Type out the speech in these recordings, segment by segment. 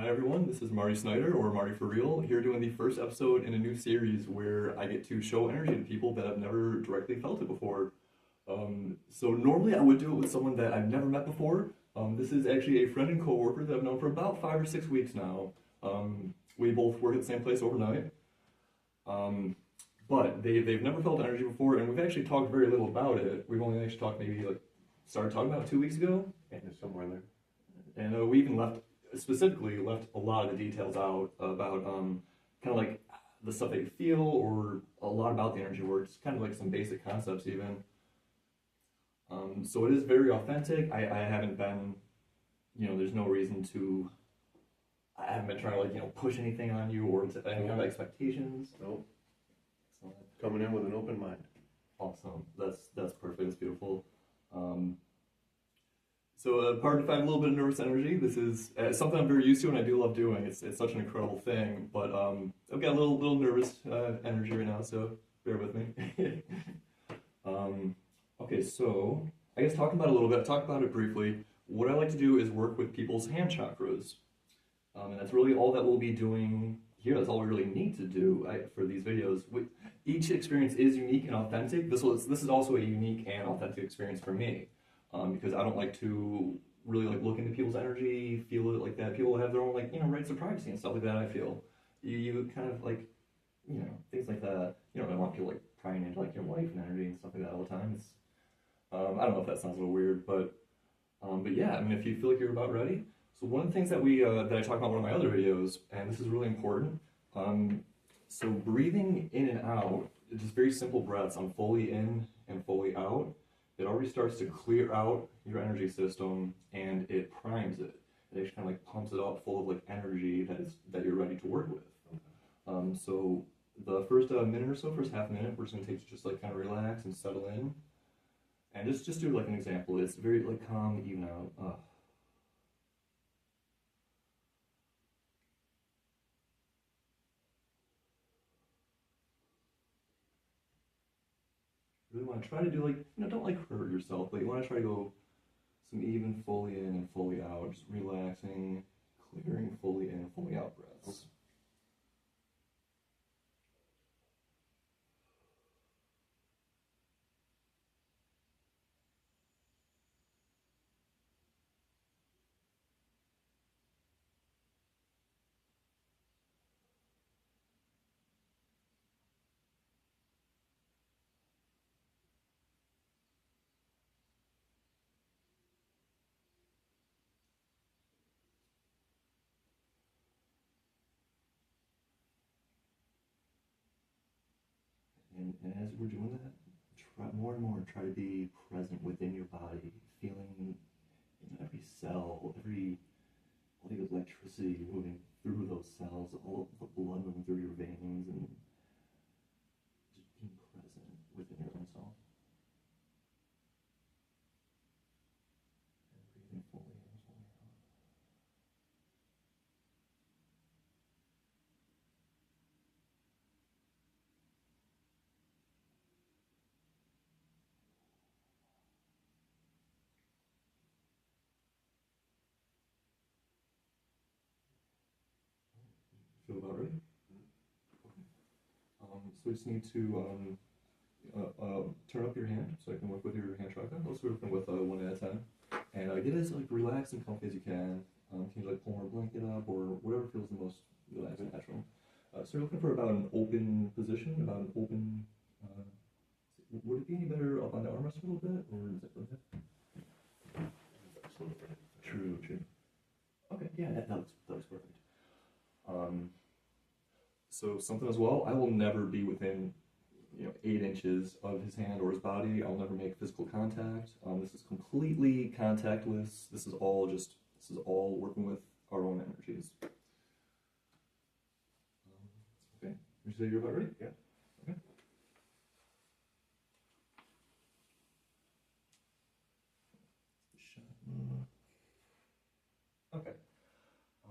Hi everyone, this is Marty Snyder, or Marty for Real, here doing the first episode in a new series where I get to show energy to people that have never directly felt it before. So normally I would do it with someone that I've never met before. This is actually a friend and coworker that I've known for about 5 or 6 weeks now. We both work at the same place overnight. But they've never felt energy before, and we've actually talked very little about it. We've only actually talked maybe started talking about it 2 weeks ago. Yeah, somewhere there. And we even specifically left a lot of the details out about kind of like the stuff that you feel or a lot about the energy works, kind of like some basic concepts even. So it is very authentic. I haven't been, there's no reason to, I haven't been trying to push anything on you or to any kind of expectations. Nope. Excellent. Coming in with an open mind. Awesome. That's perfect. That's beautiful. So pardon if I have a little bit of nervous energy. This is something I'm very used to and I do love doing. It's such an incredible thing, but I've got a little nervous energy right now, so bear with me. Okay, so I guess talking about it a little bit, talk about it briefly. What I like to do is work with people's hand chakras, and that's really all that we'll be doing here. That's all we really need to do for these videos. Each experience is unique and authentic. This is also a unique and authentic experience for me. Because I don't like to really look into people's energy, feel it like that. People have their own rights of privacy and stuff like that. I feel you kind of things like that. You don't really want people prying into your life and energy and stuff like that all the time. It's I don't know if that sounds a little weird, but yeah, I mean if you feel like you're about ready. So one of the things that that I talk about in one of my other videos, and this is really important. So breathing in and out, just very simple breaths on fully in and fully out. It already starts to clear out your energy system and it primes it. It actually kind of pumps it up full of energy that you're ready to work with. So the first minute or so, first half minute, we're just gonna take to just kind of relax and settle in, and just do an example. It's very calm, even out. Really want to try to do don't hurt yourself, but you want to try to go some even fully in and fully out, just relaxing, clearing fully in and fully out breaths. And as we're doing that, try more and more try to be present within your body, feeling every cell, every electricity moving through those cells, all the blood moving through your veins, and just being present within your own self. And breathing fully in, fully out. Feel about ready? Okay. So we just need to turn up your hand so I can work with your hand chakra. Let's work with 1 at a time. And get as relaxed and comfy as you can. Can you pull more blanket up or whatever feels the most relaxed and natural. So you're looking for about an open position, about an open. Would it be any better up on the armrest a little bit, or is it okay? True. Okay, yeah, that looks perfect. So something as well, I will never be within 8 inches of his hand or his body. I'll never make physical contact. This is completely contactless. This is all working with our own energies. Okay, you say you're about ready? Yeah. Okay. Okay. So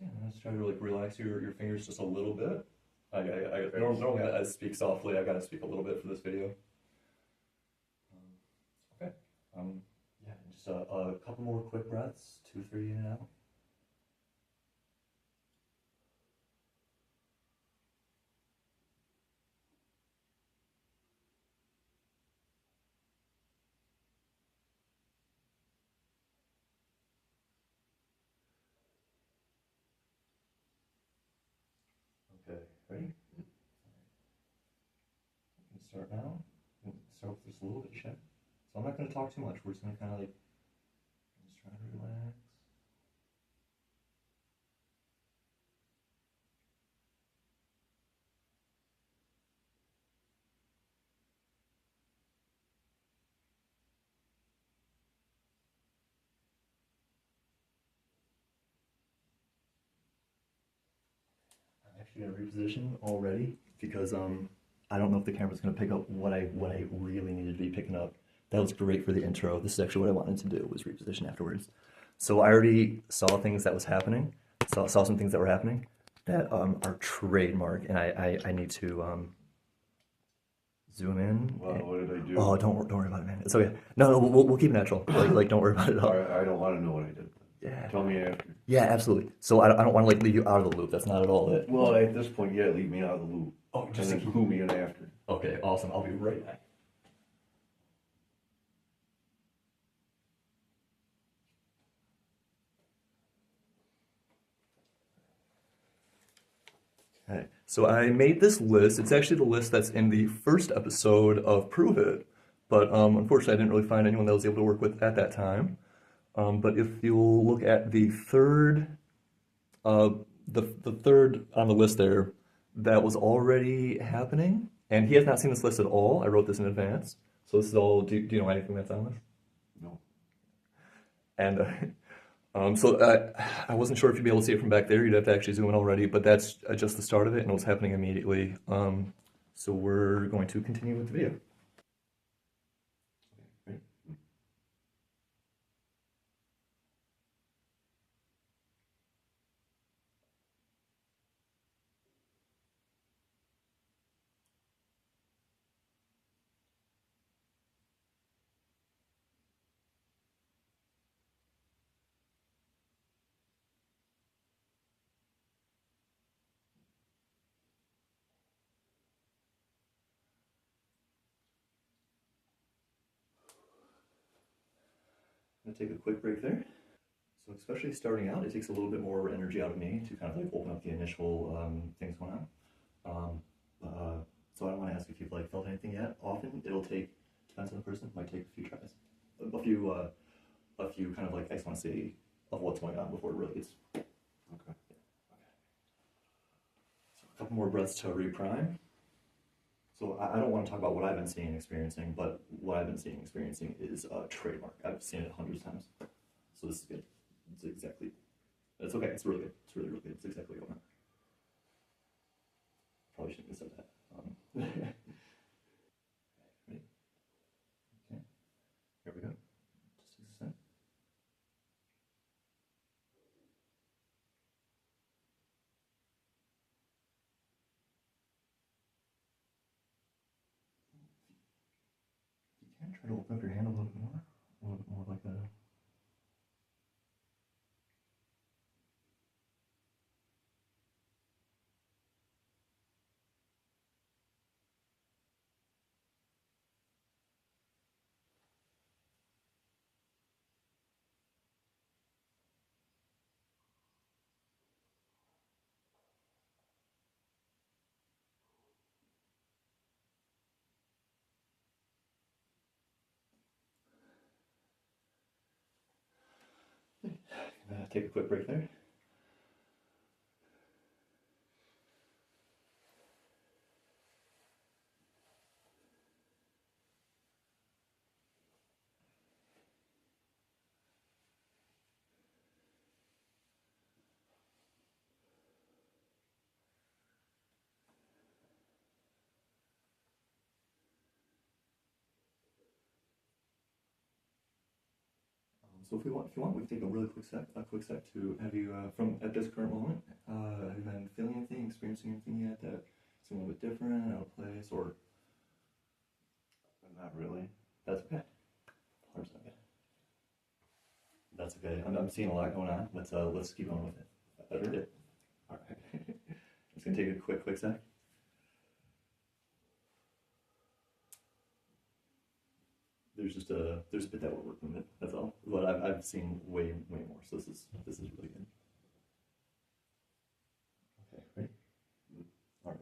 yeah, let's try to relax your fingers just a little bit. Normally I speak softly. I gotta speak a little bit for this video. Okay. Yeah, just a couple more quick breaths, 2, 3 in and out. start now. We'll start with just a little bit of shit. So I'm not going to talk too much. We're just going to kind of like just try to relax. I'm actually going to reposition already because I don't know if the camera's going to pick up what I really needed to be picking up. That was great for the intro. This is actually what I wanted to do, was reposition afterwards. So I already saw things that was happening, saw some things that were happening that are trademark, and I need to zoom in. Well, what did I do? Oh, don't worry about it, man. It's okay. No, we'll keep it natural. Like don't worry about it at all. I don't want to know what I did. Yeah. Tell me after. Yeah, absolutely. So I don't want to like leave you out of the loop. That's not at all it. Well, at this point, yeah, leave me out of the loop. Oh, And just to then keep. clue me in after. Okay, awesome. I'll be right back. Okay, so I made this list. It's actually the list that's in the first episode of Prove It, but unfortunately I didn't really find anyone that was able to work with at that time. But if you'll look at the third, the third on the list there, that was already happening, and he has not seen this list at all. I wrote this in advance, so this is all. Do you know anything that's on this? No. And I wasn't sure if you'd be able to see it from back there. You'd have to actually zoom in already, but that's just the start of it, and it was happening immediately. So we're going to continue with the video. Okay, ready? I'm gonna take a quick break there. So especially starting out, it takes a little bit more energy out of me to kind of like open up the initial things going on. So I don't want to ask if you've like felt anything yet. Often it'll take, depends on the person, might take a few tries, a few kind of like I just want to see of what's going on before it really gets. Okay. So a couple more breaths to reprime. So I don't want to talk about what I've been seeing and experiencing, but what I've been seeing and experiencing is trademark. I've seen it hundreds of times. So this is good. It's exactly, it's okay. It's really good. It's really, really good. It's exactly what I want. Probably shouldn't have said that. Ready? Okay. Here we go. Just takes a sec. You can try to open up your hand a little bit more like that. Take a quick break there. So if you want, we can take a really quick sec to have you from at this current moment. Have you been feeling anything, experiencing anything yet that seems a little bit different, out of place, or Not really. that's okay. 100% okay. That's okay. I'm seeing a lot going on. Let's keep going with it. Better. All right. Just gonna take a quick sec. There's a bit that we're working with. That's all. But I've seen way more. So this is really good. Okay, ready? All right.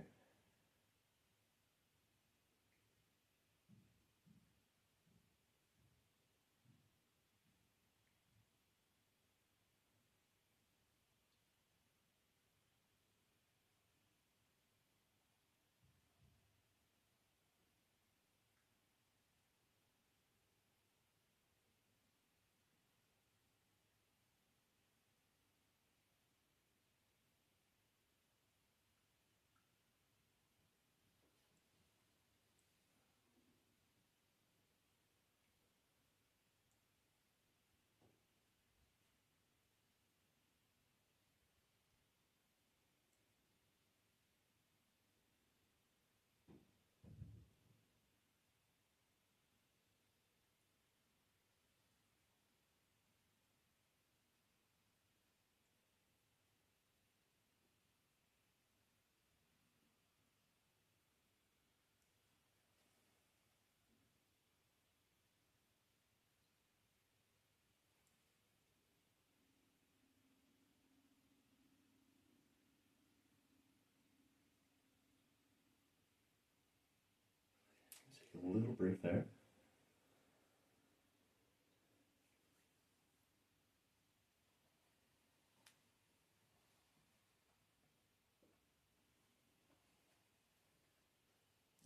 a little break there.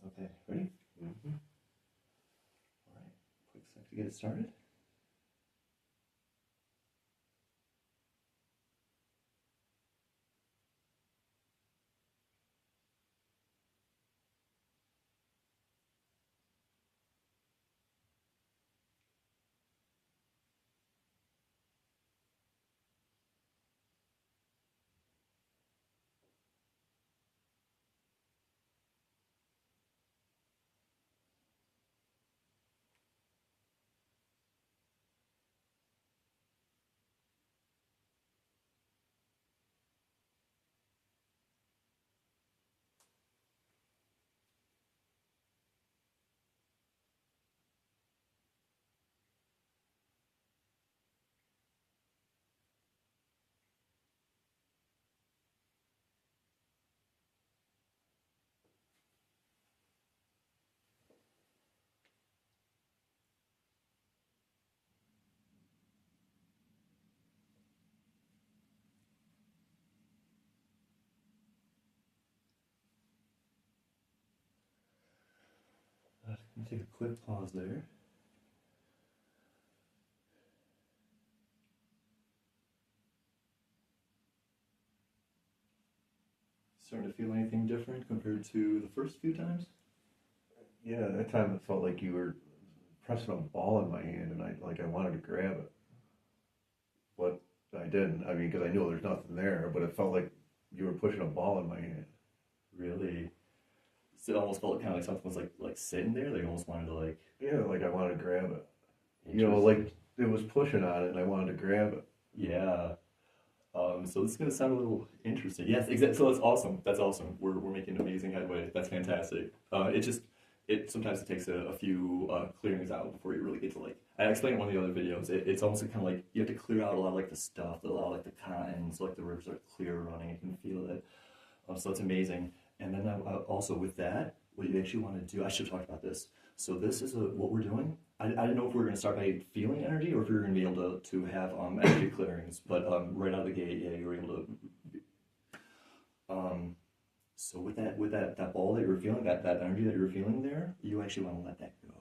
Okay, ready? Mm-hmm. All right, quick sec to get it started. Let me take a quick pause there. Starting to feel anything different compared to the first few times? Yeah, that time it felt like you were pressing a ball in my hand, and I wanted to grab it, but I didn't. I mean, because I knew there's nothing there, but it felt like you were pushing a ball in my hand. Really? So it almost felt kind of like something was like sitting there. Like you almost wanted to like. Yeah, like I wanted to grab it. You know, like it was pushing on it, and I wanted to grab it. Yeah. So this is gonna sound a little interesting. Yes, exactly. So that's awesome. That's awesome. We're making amazing headway. That's fantastic. It sometimes it takes a few clearings out before you really get to like. I explained in one of the other videos. It's almost kind of like you have to clear out a lot of like the stuff, a lot of like the cotton, so like the rivers are clear running. You can feel it. So it's amazing. And then also with that, what you actually want to do, I should have talked about this. So this is what we're doing. I didn't know if we were going to start by feeling energy or if we were going to be able to have energy clearings. But right out of the gate, yeah, you were able to. So with that ball that you were feeling, that energy that you were feeling there, you actually want to let that go.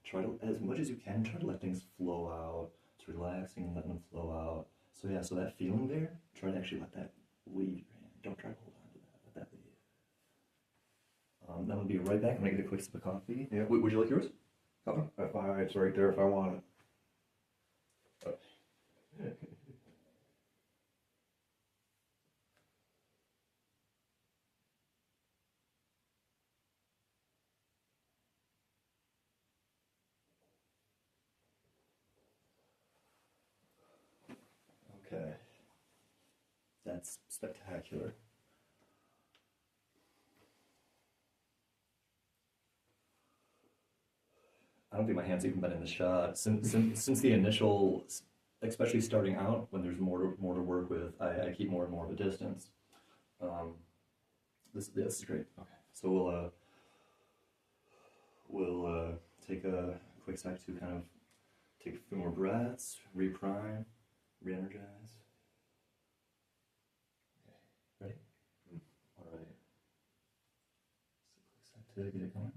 Try to, as much as you can, try to let things flow out. It's relaxing and letting them flow out. So yeah, so that feeling there, try to actually let that leave your hand. Don't try to hold on to that. Let that leave. Then we'll be right back. I'm gonna get a quick sip of coffee. Yeah. Would you like yours? Coffee? It's right there if I want it. Okay. That's spectacular. I don't think my hand's even been in the shot since the initial, especially starting out when there's more to work with. I keep more and more of a distance. Um, this is great. Okay, so we'll take a quick sec to kind of take a few more breaths, reprime, re-energize. Okay, ready? All right. So quick sec to get it going.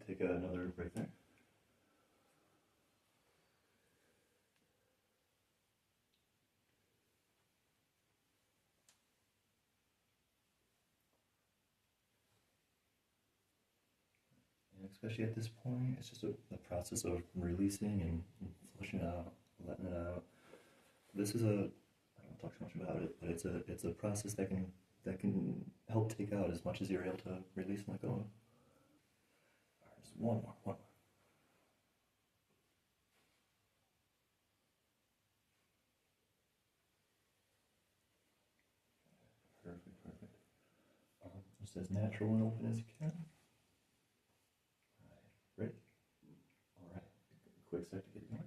take another break there. And especially at this point, it's just a process of releasing and flushing it out, letting it out. This is I don't talk too much about it, but it's a process that can help take out as much as you're able to release and let go of. All right, just one more. Perfect. Just as natural and open as you can. All right, ready? All right, quick sec to get going.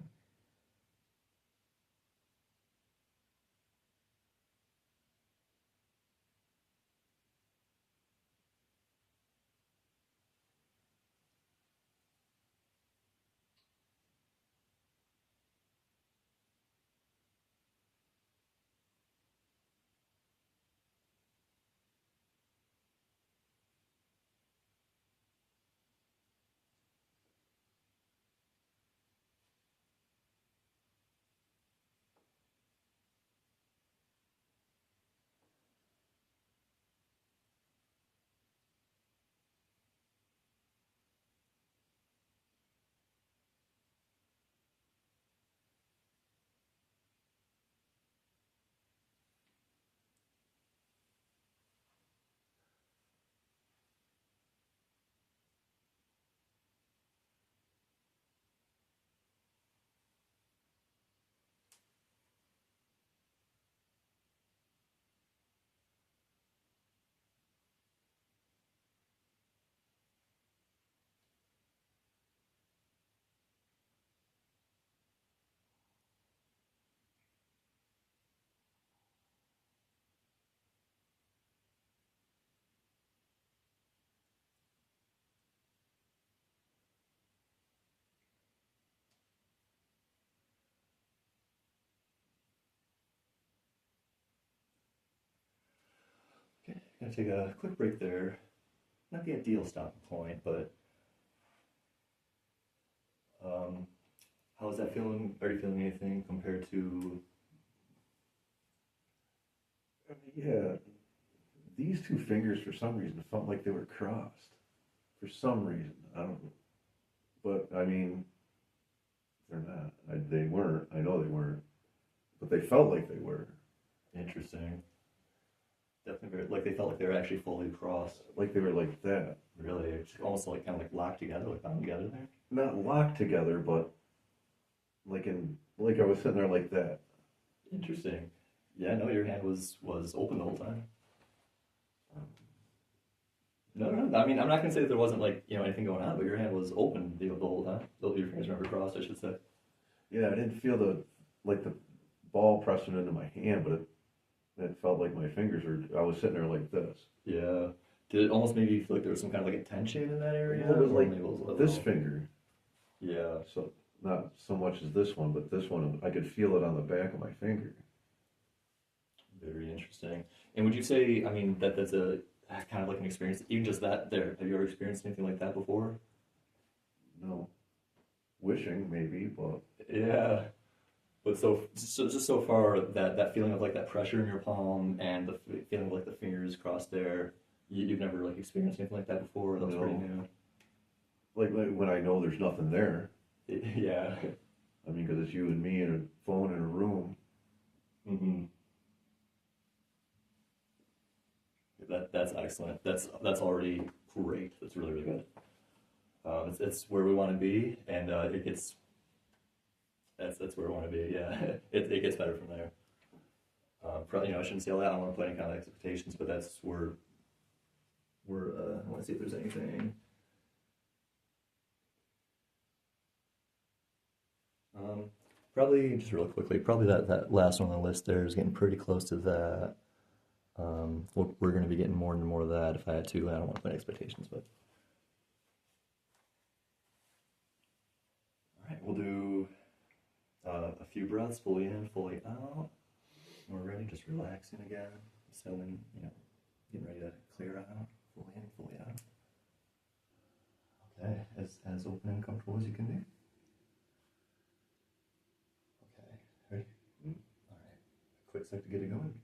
Okay, gonna take a quick break there. Not the ideal stopping point, but um, how is that feeling? Are you feeling anything compared to? Yeah, these two fingers for some reason felt like they were crossed. For some reason, I don't know. But I mean, they're not. They weren't. I know they weren't. But they felt like they were. Interesting. Definitely very, like they felt like they were actually fully crossed. Like they were like that. Really, it's almost like kind of like locked together, like bound together there. Not locked together, but like I was sitting there like that. Interesting. Yeah, no, your hand was open the whole time. No. I mean, I'm not gonna say that there wasn't like anything going on, but your hand was open the whole time. Your fingers were never crossed, I should say. Yeah, I didn't feel the ball pressing into my hand, but it felt like my fingers were. I was sitting there like this. Yeah. Did it almost maybe feel like there was some kind of like a tension in that area? Well, it was Or like maybe it was a little... this finger. Yeah. So not so much as this one, but this one, I could feel it on the back of my finger. Very interesting. And would you say, I mean, that's a kind of like an experience, even just that there? Have you ever experienced anything like that before? No, wishing maybe, but Yeah. But so just so far, that feeling of like that pressure in your palm and the feeling of like the fingers crossed there, you've never like experienced anything like that before. That's pretty no. new. Like when I know there's nothing there. Yeah. I mean, because it's you and me and a phone in a room. Mm-hmm. That's excellent. That's already great. That's really good. It's where we want to be, and it gets. That's where we want to be. Yeah, it gets better from there. Probably, I shouldn't say all that. I don't want to put any kind of expectations, but that's where we're. I want to see if there's anything. Probably just really quickly. Probably that last one on the list there is getting pretty close to that. We're going to be getting more and more of that if I had to. I don't want to put expectations, but. All right, we'll do a few breaths, fully in, fully out. When we're ready, just relaxing again, settling, getting ready to clear out, fully in, fully out. as open and comfortable as you can be. Okay, ready? All right, quick sec to get it going.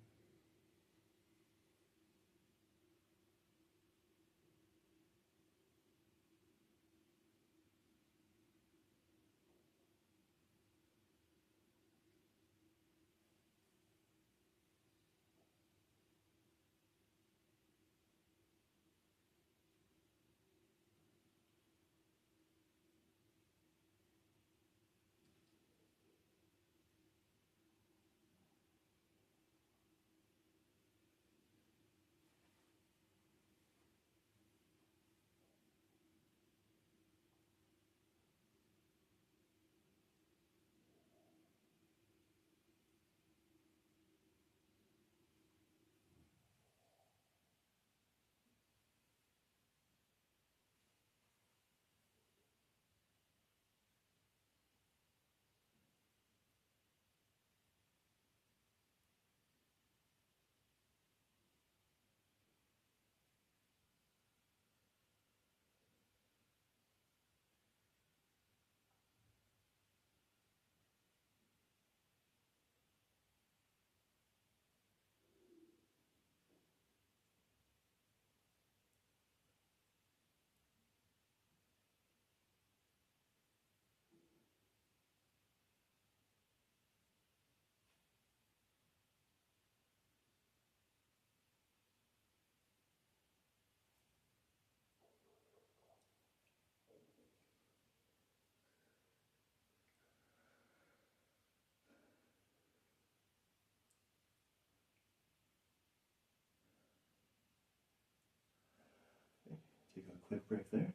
Take a quick break there.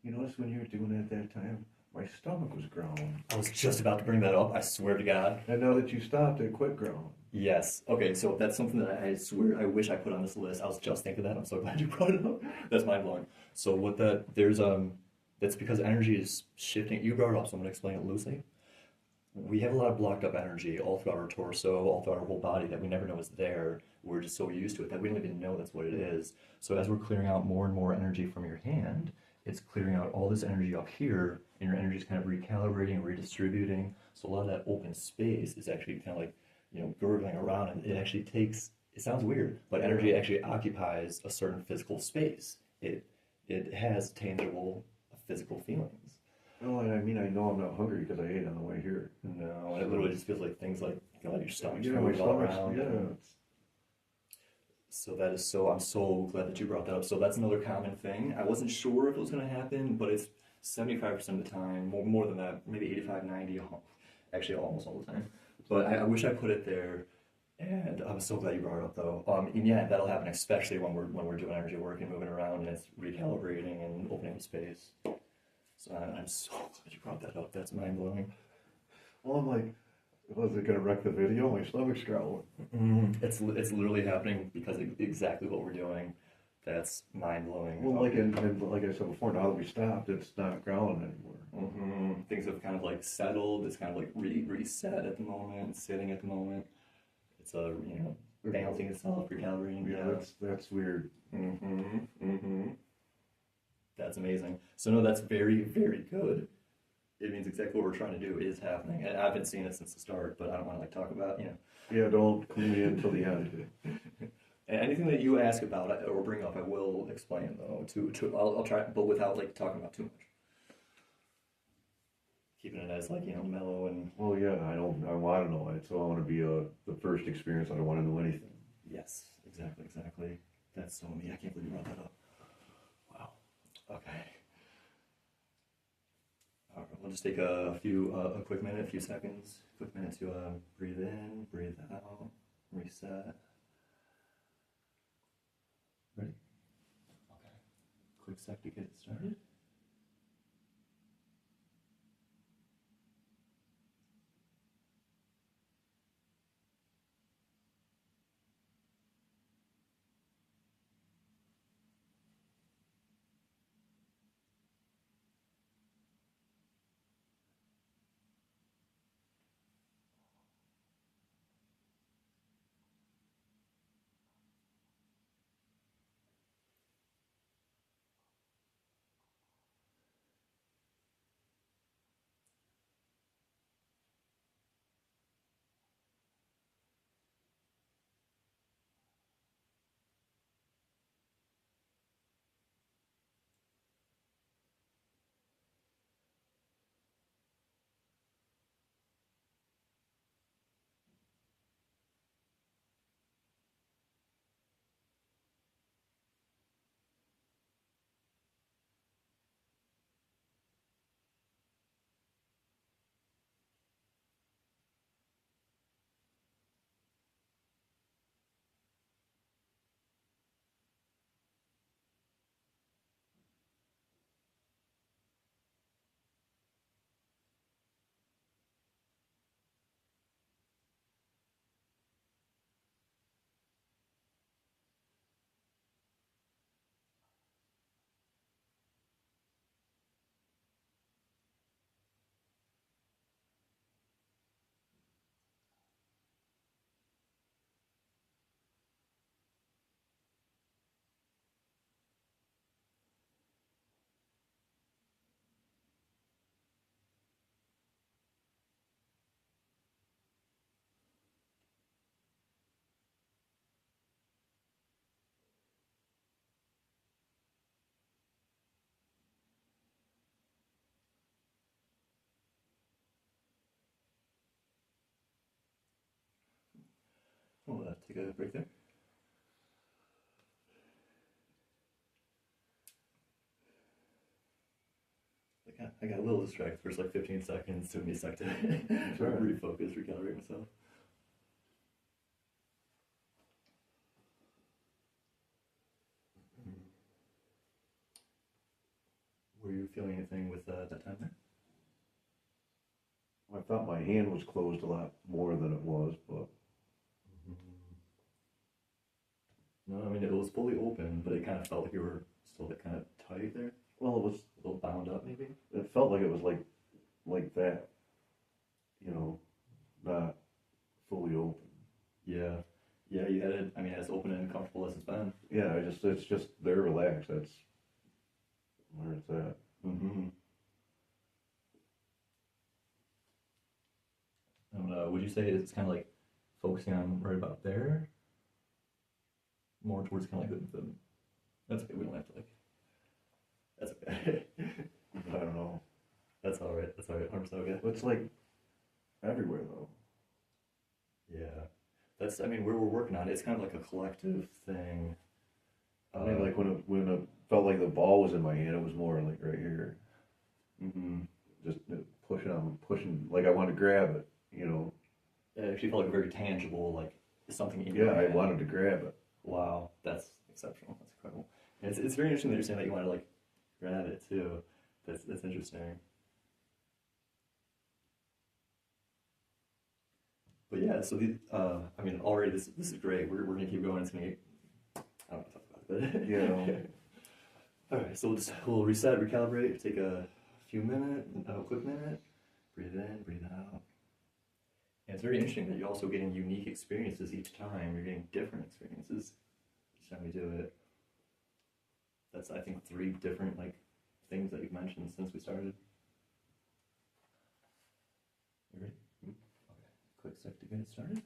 You notice when you were doing it at that time, my stomach was growling. I was just about to bring that up. I swear to God. And now that you stopped, it quit growling. Yes. Okay, so that's something that I swear I wish I put on this list. I was just thinking that. I'm so glad you brought it up. That's mind blowing. So what that's because energy is shifting. You brought it up, so I'm gonna explain it loosely. We have a lot of blocked up energy all throughout our torso, all throughout our whole body that we never know is there. We're just so used to it that we don't even know that's what it is. So as we're clearing out more and more energy from your hand, it's clearing out all this energy up here, and your energy is kind of recalibrating and redistributing. So a lot of that open space is actually kind of like, gurgling around, and it actually takes, it sounds weird, but energy actually occupies a certain physical space. It has tangible physical feelings. Oh, and I mean, I know I'm not hungry because I ate on the way here. No, and it literally just feels like things like, your stomach's Yeah, my moving all stomach's, around. yeah. So that is I'm so glad that you brought that up. So that's another common thing. I wasn't sure if it was going to happen, but it's 75% of the time, more than that, maybe 85, 90, actually almost all the time. But I wish I put it there, and I'm so glad you brought it up though. And yeah, that'll happen especially when we're doing energy work and moving around and it's recalibrating and opening up space. So I'm so glad you brought that up. That's mind blowing. Well, I'm like, was it gonna wreck the video? My stomach's growling. It's literally happening because of exactly what we're doing. That's mind blowing. Well, and like I said before, now that we stopped, it's not growling anymore. Things have kind of like settled. It's kind of like reset at the moment, sitting at the moment. It's balancing itself, recalibrating. Yeah, that's weird. That's amazing. So no, that's very, very good. It means exactly what we're trying to do is happening. And I've been seeing it since the start, but I don't want to talk about, Yeah, don't clue me in until the end. And anything that you ask about or bring up, I will explain though. I'll try, but without talking about too much. Keeping it as mellow and. Well, yeah, I want to know it, so I want to be the first experience. I don't want to know anything. Yes, exactly. That's so me. I can't believe you brought that up. Wow. Okay. All right, we'll just take a quick minute, a few seconds, quick minute to breathe in, breathe out, reset. Ready? Okay. Quick sec to get it started. take a break there? I got a little distracted for like 15 seconds. Took me a sec to refocus, recalibrate myself. Were you feeling anything with that time there? I thought my hand was closed a lot more than it was, but no, I mean it was fully open, but it kind of felt like you were still like kind of tight there. well, it was. A little bound up, maybe. It felt like it was like that, you know, not fully open. Yeah, yeah. You had it. I mean, as open and comfortable as it's been. Yeah, it's just they're relaxed. That's where it's at. Mm-hmm. Would you say it's kind of like focusing on right about there, more towards kind of like the that's okay. We don't have to like. That's okay. I don't know. That's all right. That's all right. 100% okay. It's like everywhere though. Yeah, that's. I mean, where we're working on it, it's kind of like a collective thing. I mean, like when it felt like the ball was in my hand, it was more like right here. Mm-hmm. Just pushing. Like I wanted to grab it, you know. It actually felt like very tangible, like something in Yeah, your I hand. wanted to grab it. Wow, that's exceptional. That's incredible. And it's very interesting that you're saying that you want to like grab it too. That's interesting. But yeah, so I mean, already this is great. We're gonna keep going. It's gonna get, I don't want to talk about it, but Yeah. all right. So we'll reset, recalibrate, take a quick minute, breathe in, breathe out. And it's very interesting that you're also getting unique experiences each time. You're getting different experiences each time we do it. That's I think 3 different like things that you've mentioned since we started. You ready? Okay. Quick sec to get it started.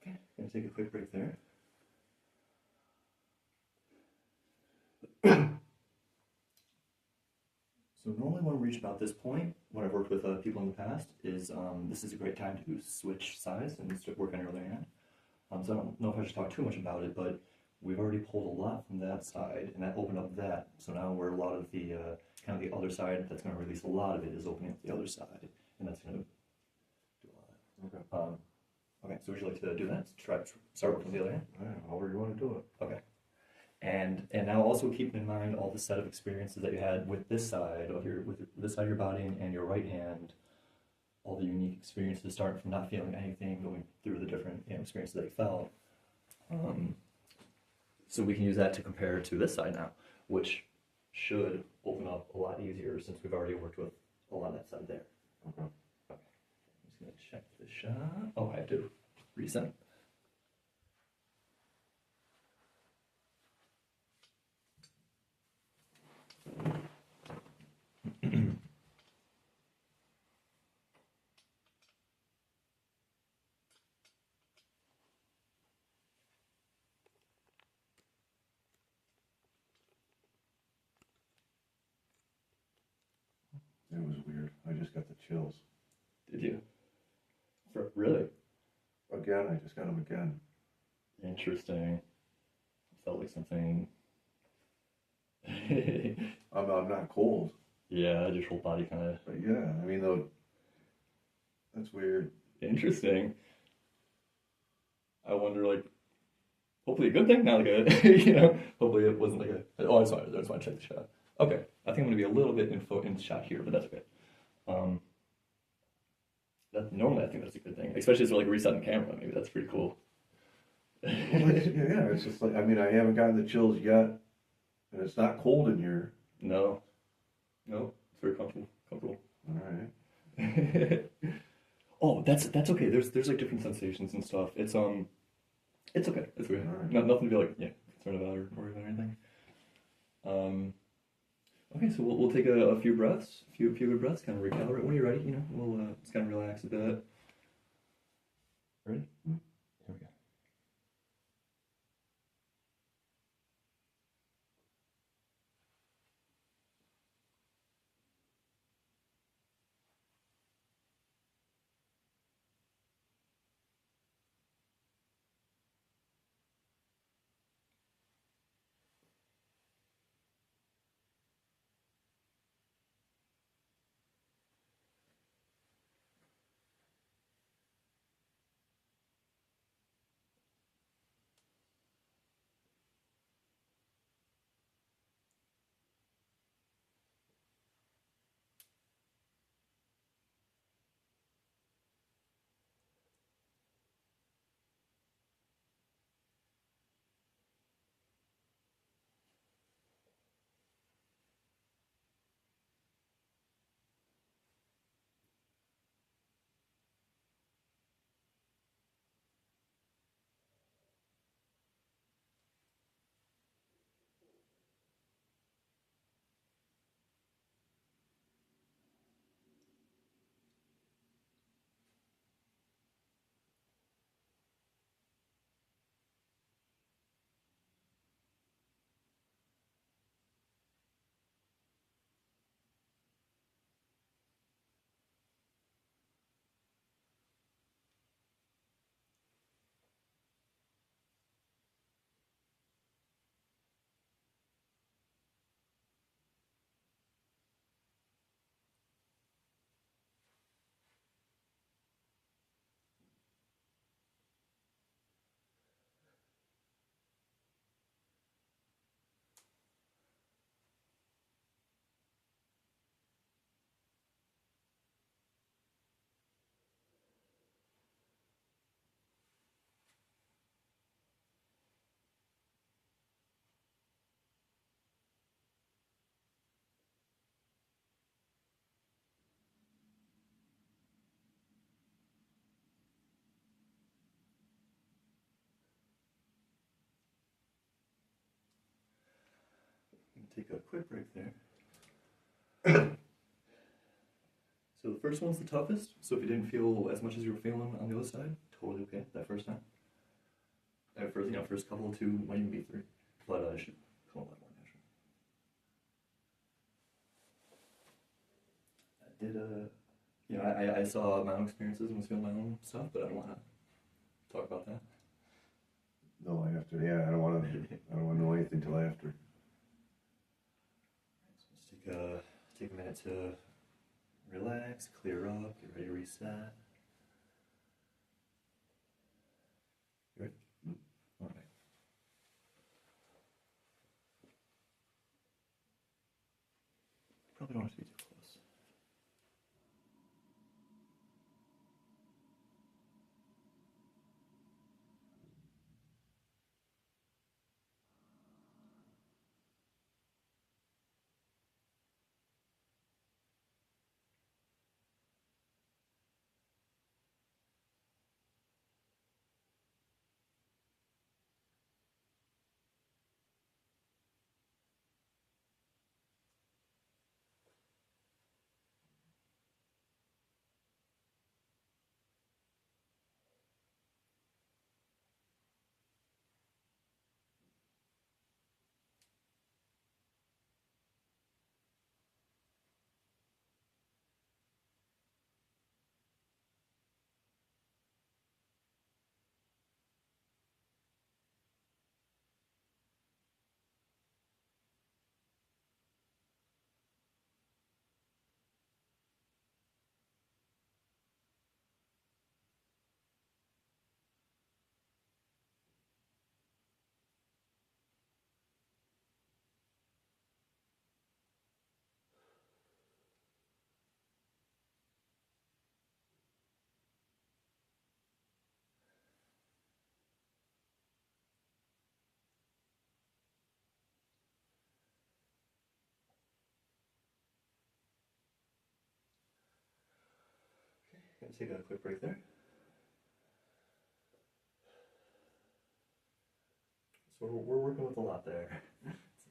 Okay, gonna take a quick break there. So normally when we reach about this point, when I've worked with people in the past, is this is a great time to switch sides and start work on your other hand. So I don't know if I should talk too much about it, but we've already pulled a lot from that side, and that opened up that. So now we're a lot of the kind of the other side that's going to release a lot of it is opening up the other side, and that's going to do a lot. Okay. Okay, so would you like to do that? Start working the other hand? However you want to do it. Okay. And now also keep in mind all the set of experiences that you had with this side of with this side of your body and your right hand, all the unique experiences starting from not feeling anything, going through the different experiences that you felt. So we can use that to compare to this side now, which should open up a lot easier since we've already worked with a lot of that side there. Okay. Okay. I'm just gonna check the shot. Oh, I have to reset. It was weird. I just got the chills. Did you? Really? Again, I just got them again. Interesting. Felt like something. I'm not cold. Yeah, your whole body kind of. But yeah, I mean, though, that's weird. Interesting. I wonder, like, hopefully a good thing, not like a, hopefully it wasn't like a. Oh, I'm sorry, I just want to check the shot. Okay, I think I'm gonna be a little bit in shot here, but that's okay. Um, normally I think that's a good thing, especially as we're like resetting camera. Maybe that's pretty cool. Well, yeah, it's just like, I mean, I haven't gotten the chills yet, and it's not cold in here. No, no, it's very comfortable. Comfortable. All right. Oh, that's okay. There's like different sensations and stuff. It's okay. It's okay. Right. Nothing to be like concerned about or worry about or anything. Okay, so we'll take a few breaths, a few good breaths, kind of recalibrate. When you're ready, we'll just kind of relax a bit. Ready? Here we go. Take a quick break there. So the first one's the toughest. So if you didn't feel as much as you were feeling on the other side, totally okay. That first time. That first couple, two, might even be three. But it should come a lot more natural. I did I saw my own experiences and was feeling my own stuff, but I don't want to talk about that. No, after, yeah, I don't want to know anything till after. So let's take a minute to relax, clear up, get ready to reset. You ready? All right. Probably don't have to be too close. take a quick break there. So we're working with a lot there.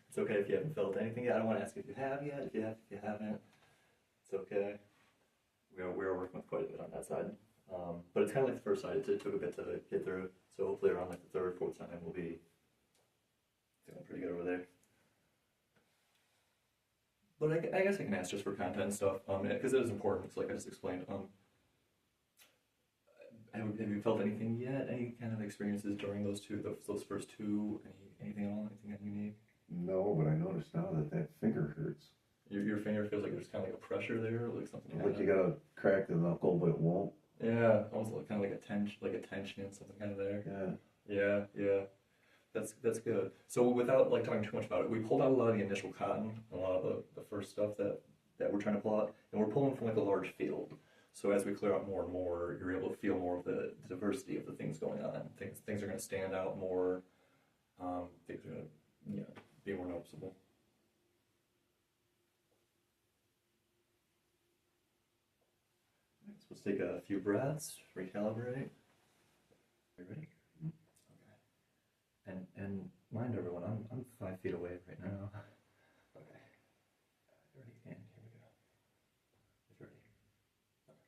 It's okay if you haven't felt anything yet. I don't want to ask if you have yet. If you haven't, it's okay. We are working with quite a bit on that side. But it's kind of like the first side. It took a bit to get through. So hopefully around like the third, fourth time we'll be feeling pretty good over there. But I guess I can ask just for content and stuff, because it is important. Because like I just explained, have you felt anything yet? Any kind of experiences during those first two? Anything at all? Anything that unique? No, but I noticed now that finger hurts. Your finger feels like there's kind of like a pressure there, like something. Like you gotta crack the knuckle, but it won't. Yeah, almost kind of like a tension, something kind of there. Yeah. That's good. So without like talking too much about it, we pulled out a lot of the initial cotton, a lot of the first stuff that we're trying to pull out, and we're pulling from like a large field. So as we clear out more and more, you're able to feel more of the diversity of the things going on. Things are going to stand out more. Things are going to be more noticeable. So let's take a few breaths, recalibrate. You ready? Okay. And mind everyone, I'm 5 feet away right now. Okay. Ready? And here we go. It's ready. Okay.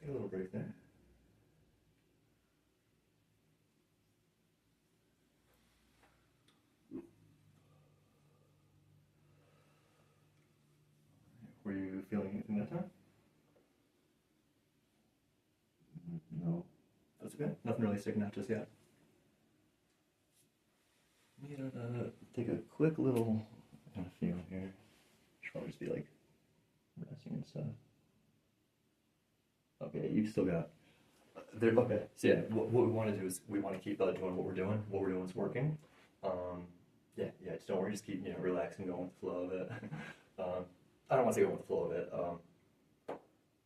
Take a little break there. Were you feeling anything that time? No. That's good. Nothing really sticking out just yet. I'm gonna take a quick little kind of feel here. Should probably just be like resting and stuff. Okay, you've still got there. Okay, so yeah, what we want to do is we want to keep doing what we're doing. What we're doing is working. yeah, just don't worry, just keep, relaxing, going with the flow of it. I don't want to say go with the flow of it,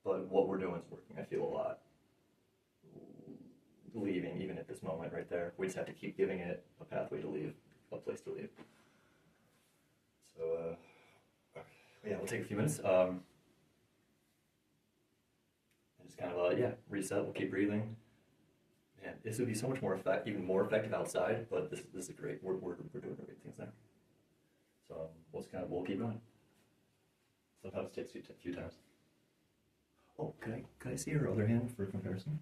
but what we're doing is working. I feel a lot leaving, even at this moment right there. We just have to keep giving it a pathway to leave, a place to leave. So, yeah, we'll take a few minutes. And just kind of, reset. We'll keep breathing. Man, this would be so much more even more effective outside, but this is great. We're doing great things there. So we'll keep going. Sometimes it takes a few times. Oh, could I see your other hand for comparison?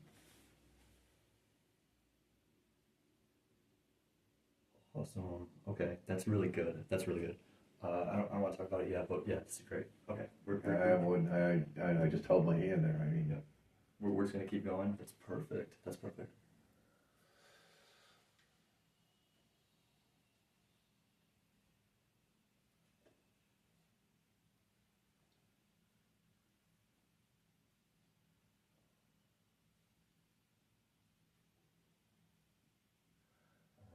Awesome. Okay, that's really good. That's really good. I don't want to talk about it yet, but yeah, this is great. Okay, I just held my hand there. I mean, yeah, we're just gonna keep going. That's perfect. That's perfect.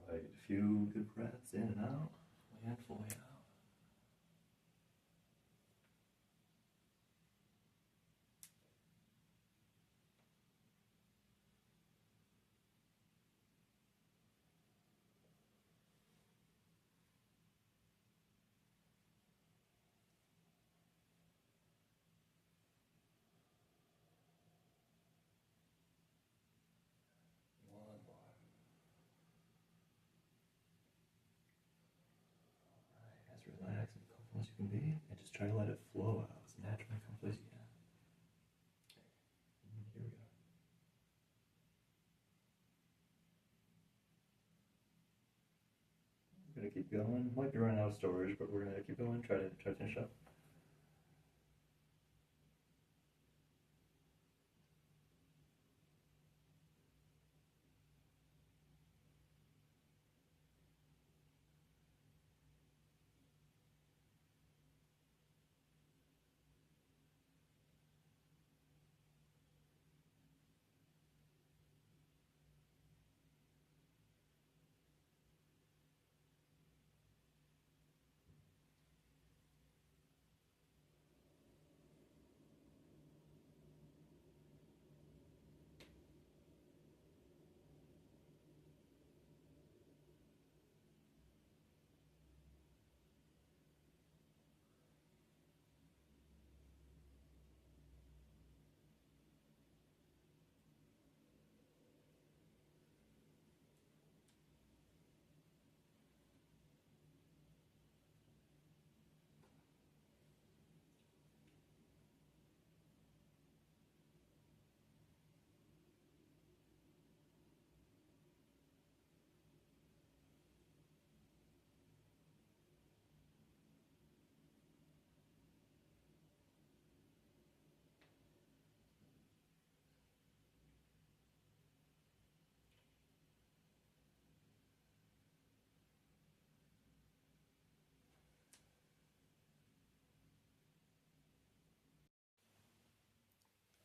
All right, a few good breaths in and out, fully in, fully out. One more. As relaxed and comfortable as you can be, and just try to let it flow out as naturally and comfortably as you can. Here we go. We're gonna keep going. Might be running out of storage, but we're gonna keep going. Try to finish up.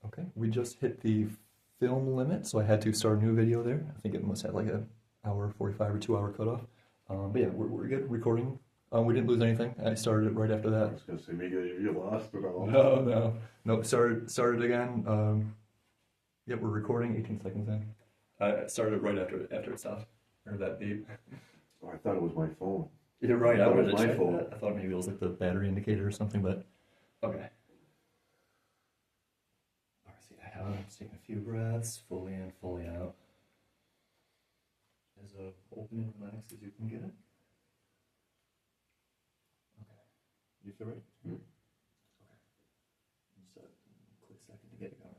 Okay, we just hit the film limit, so I had to start a new video there. I think it must have like a hour 45 or 2 hour cutoff. But yeah, we're good recording. We didn't lose anything. I started it right after I that. was gonna say maybe you lost it all. No. Started again. Yeah, we're recording 18 seconds in. I started right after it stopped. Or that beep. Oh, I thought it was my phone. You're right. I thought it wanted was to my check phone. that. I thought maybe it was like the battery indicator or something, but okay. All right, see, I'm just taking a few breaths, fully in, fully out. As open and relaxed as you can get it. Okay. You feel ready? Mm-hmm. Okay. Just a quick second to get it going.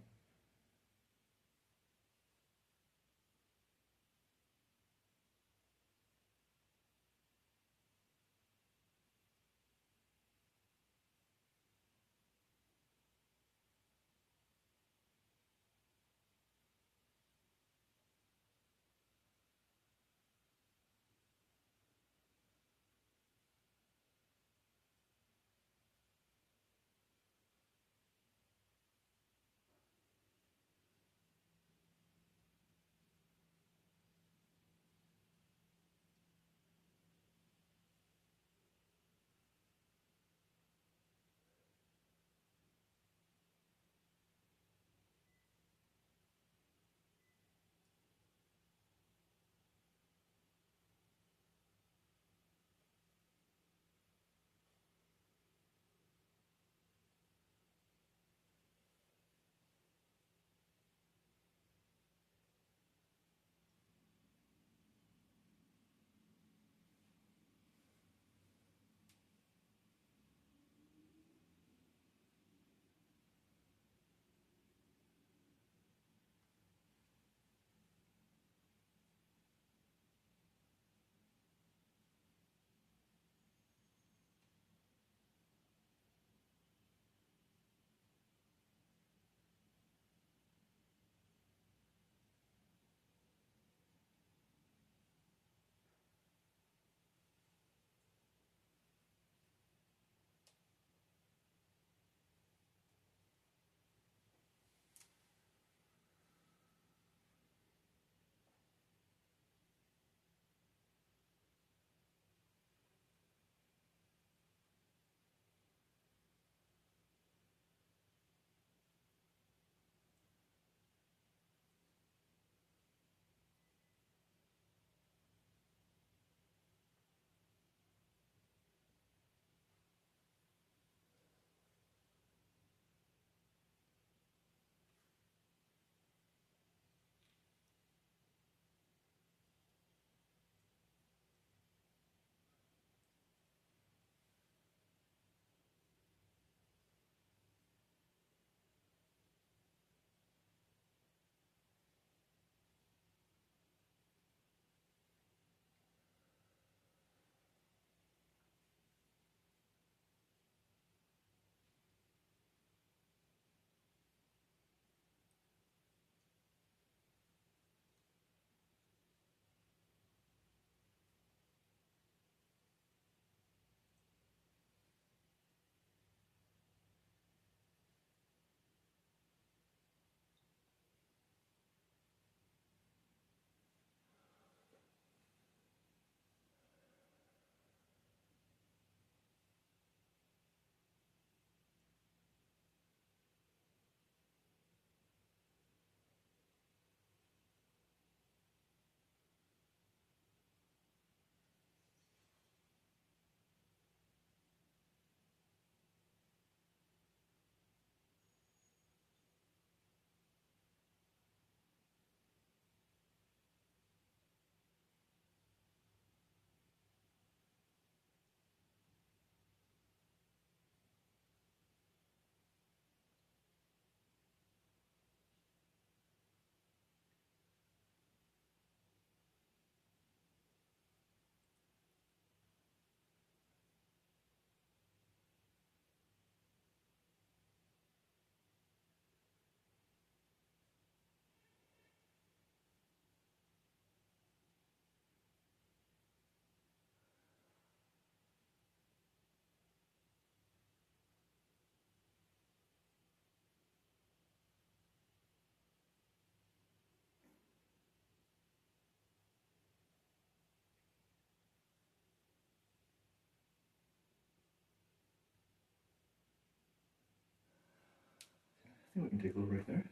think we can take a little break there.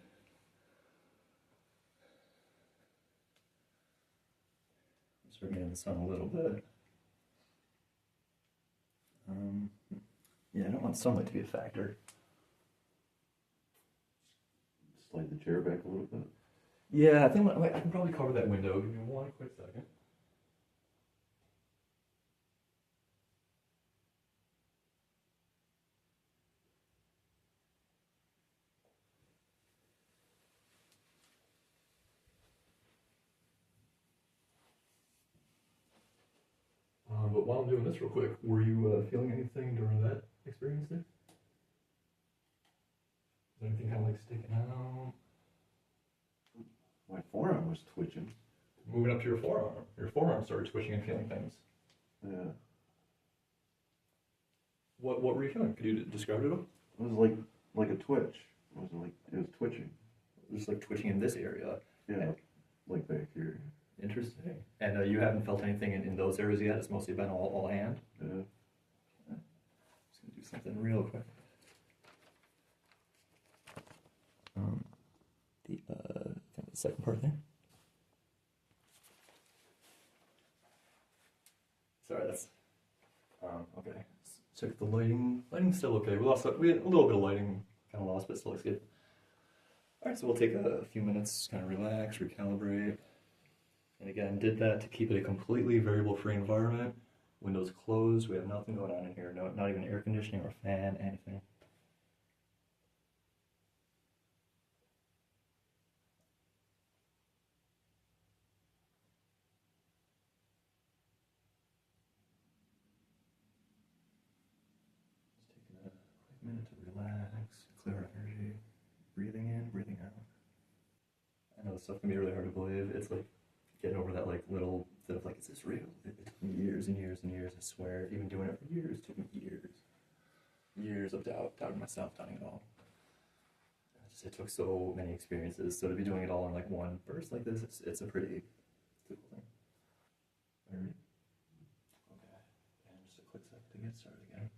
Start getting the sun a little bit. Yeah, I don't want sunlight to be a factor. Slide the chair back a little bit. Yeah, I think I can probably cover that window. Give me one quick second. But while I'm doing this real quick, were you feeling anything during that experience there? Is anything kind of like sticking out? My forearm was twitching. Moving up to your forearm. Your forearm started twitching and feeling things. Yeah. What were you feeling? Could you describe it at all? It was like a twitch. It wasn't like it was twitching. Just like twitching in this area. Yeah, like back here. Interesting. And you haven't felt anything in those areas yet? It's mostly been all hand? Yeah. Just gonna do something real quick. The second part there. Sorry, that's okay. Let's check the lighting. Lighting's still okay. We had a little bit of lighting kind of lost, but it still looks good. All right, so we'll take a few minutes, kind of relax, recalibrate. And again, did that to keep it a completely variable-free environment. Windows closed. We have nothing going on in here. No, not even air conditioning or fan, anything. Just taking a quick minute to relax, clear our energy, breathing in, breathing out. I know this stuff can be really hard to believe. It's like getting over that like little bit of like, is this real? It took me years and years and years, I swear. Even doing it for years took me years. Years of doubting myself, doubting it all. It took so many experiences. So to be doing it all in like one burst like this, it's a pretty cool thing. Ready? Okay. And just a quick second to get started again.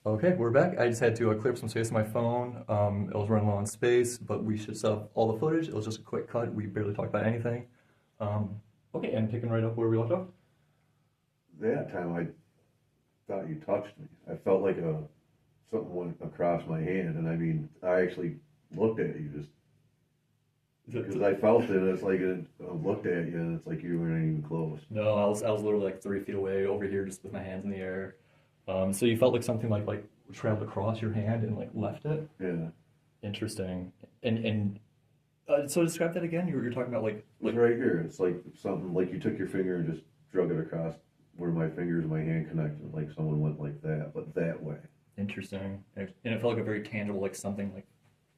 Okay, we're back. I just had to clear up some space on my phone. It was running low on space, but we should still have all the footage. It was just a quick cut. We barely talked about anything. Okay, and picking right up where we left off. That time I thought you touched me. I felt like something went across my hand, and I mean, I actually looked at you just because I felt it. It's like I looked at you, and it's like you weren't even close. No, I was literally like 3 feet away over here, just with my hands in the air. So you felt like something like traveled across your hand and like left it. Yeah, Interesting. And so describe that again. You're talking about it was right here. It's like something like you took your finger and just drug it across where my fingers and my hand connected, like someone went like that, but that way. interesting, and it felt like a very tangible, like something like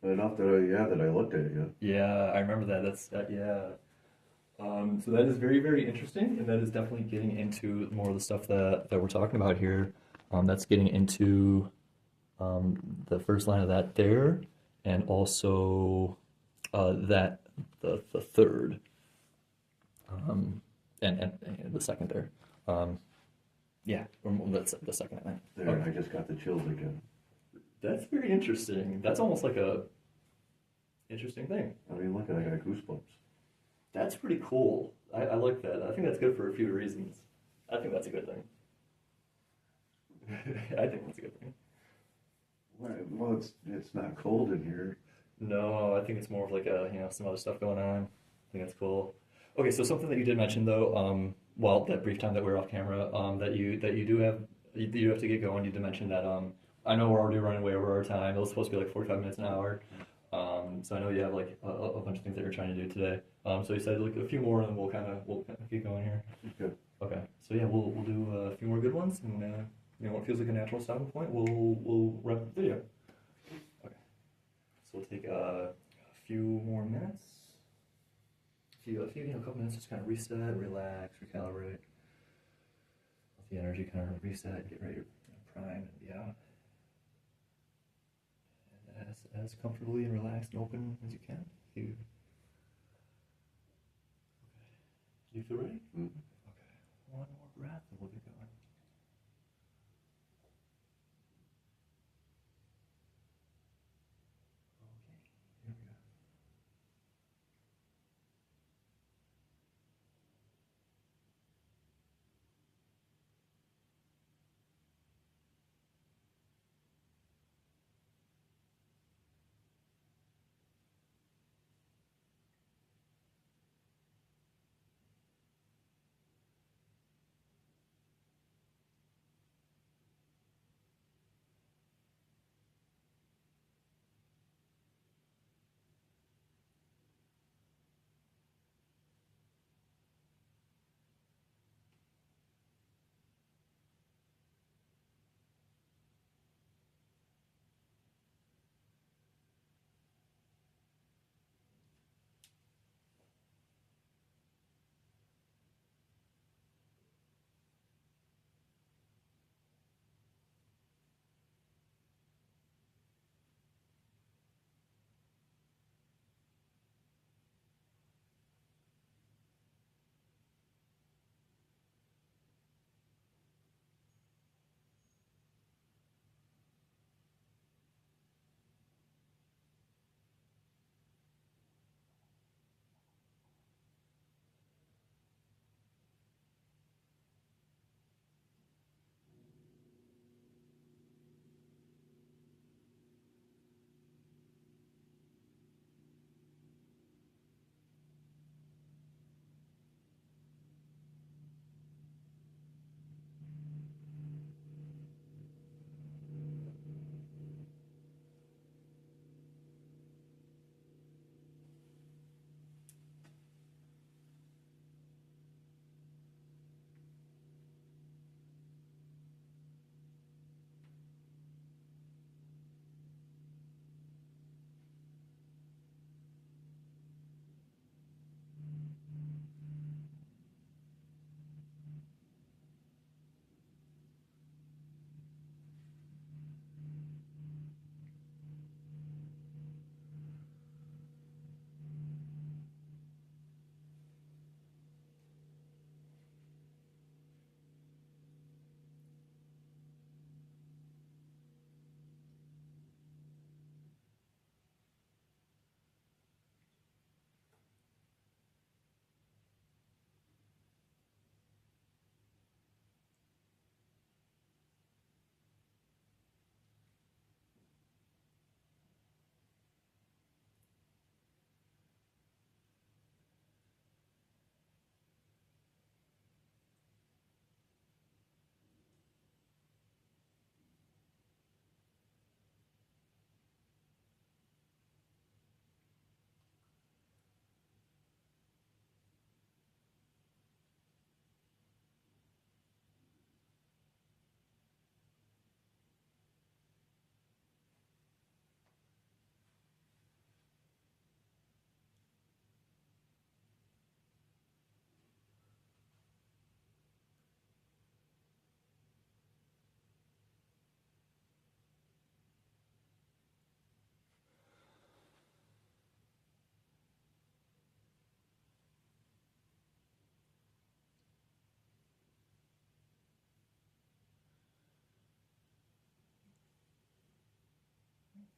Enough that I looked at you. yeah, I remember that. That's that yeah. So that is very, very interesting, and that is definitely getting into more of the stuff that we're talking about here. That's getting into the first line of that there, and also that the third, and the second there. Yeah, that's the second I think. There, Okay. I just got the chills again. That's very interesting. That's almost like a interesting thing. I mean, look, I got goosebumps. That's pretty cool. I like that. I think that's good for a few reasons. I think that's a good thing. I think that's a good thing. Well, it's not cold in here. No, I think it's more of like a, some other stuff going on. I think that's cool. Okay, so something that you did mention though, well, that brief time that we were off camera, that you do have to get going. You did mention that I know we're already running way over our time. It was supposed to be like 45 minutes an hour. So I know you have like a bunch of things that you're trying to do today. So you said like a few more, and then we'll keep going here. Okay. Okay. So yeah, we'll do a few more good ones, and when it feels like a natural stopping point, we'll wrap up the video. Okay. So we'll take a few more minutes. A couple minutes, just kind of reset, relax, recalibrate. Let the energy kind of reset, get ready to prime and be out. And as comfortably and relaxed and open as you can. You feel ready? Mm-hmm. Okay. One more breath and we'll get going. Okay, here we go.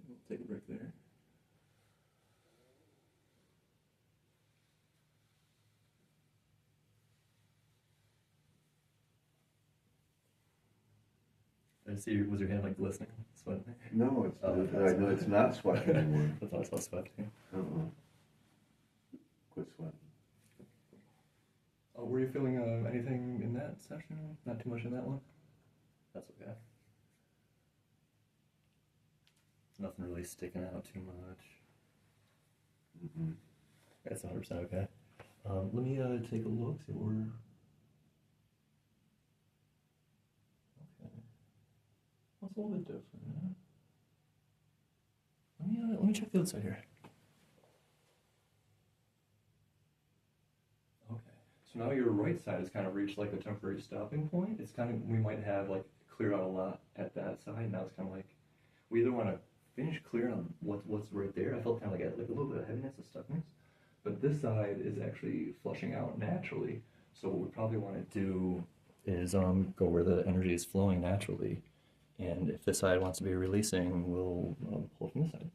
We'll take a break there. I see. Was your hand like glistening, sweating? No, it's Oh, it's not sweating anymore. That's why I saw sweating. Quit sweating. Were you feeling anything in that session? Not too much in that one? That's okay. Nothing really sticking out too much. Mm-hmm. That's 100% okay. Let me take a look, see what we're... Okay. That's a little bit different. Let me check the outside here. Okay. So now your right side has kind of reached like a temporary stopping point. It's kind of, we might have like cleared out a lot at that side. Now it's kind of like, we either want to finish clearing on what's right there. I felt kind of like a little bit of heaviness and stuckness. But this side is actually flushing out naturally. So what we probably want to do is go where the energy is flowing naturally. And if this side wants to be releasing, we'll pull from this side.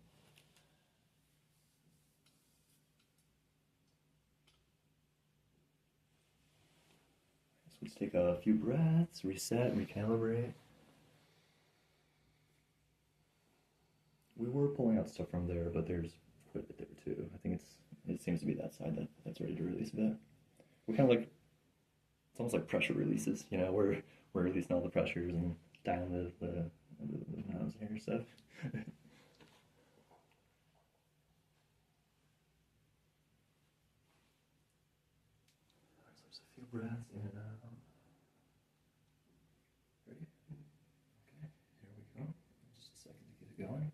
So let's take a few breaths, reset, recalibrate. We were pulling out stuff from there, but there's quite a bit there too. I think it seems to be that side that's ready to release a bit. We're kind of like, it's almost like pressure releases, you know, we're releasing all the pressures and down the nose hair stuff. So just a few breaths in and out. Ready? Okay, here we go. Just a second to get it going.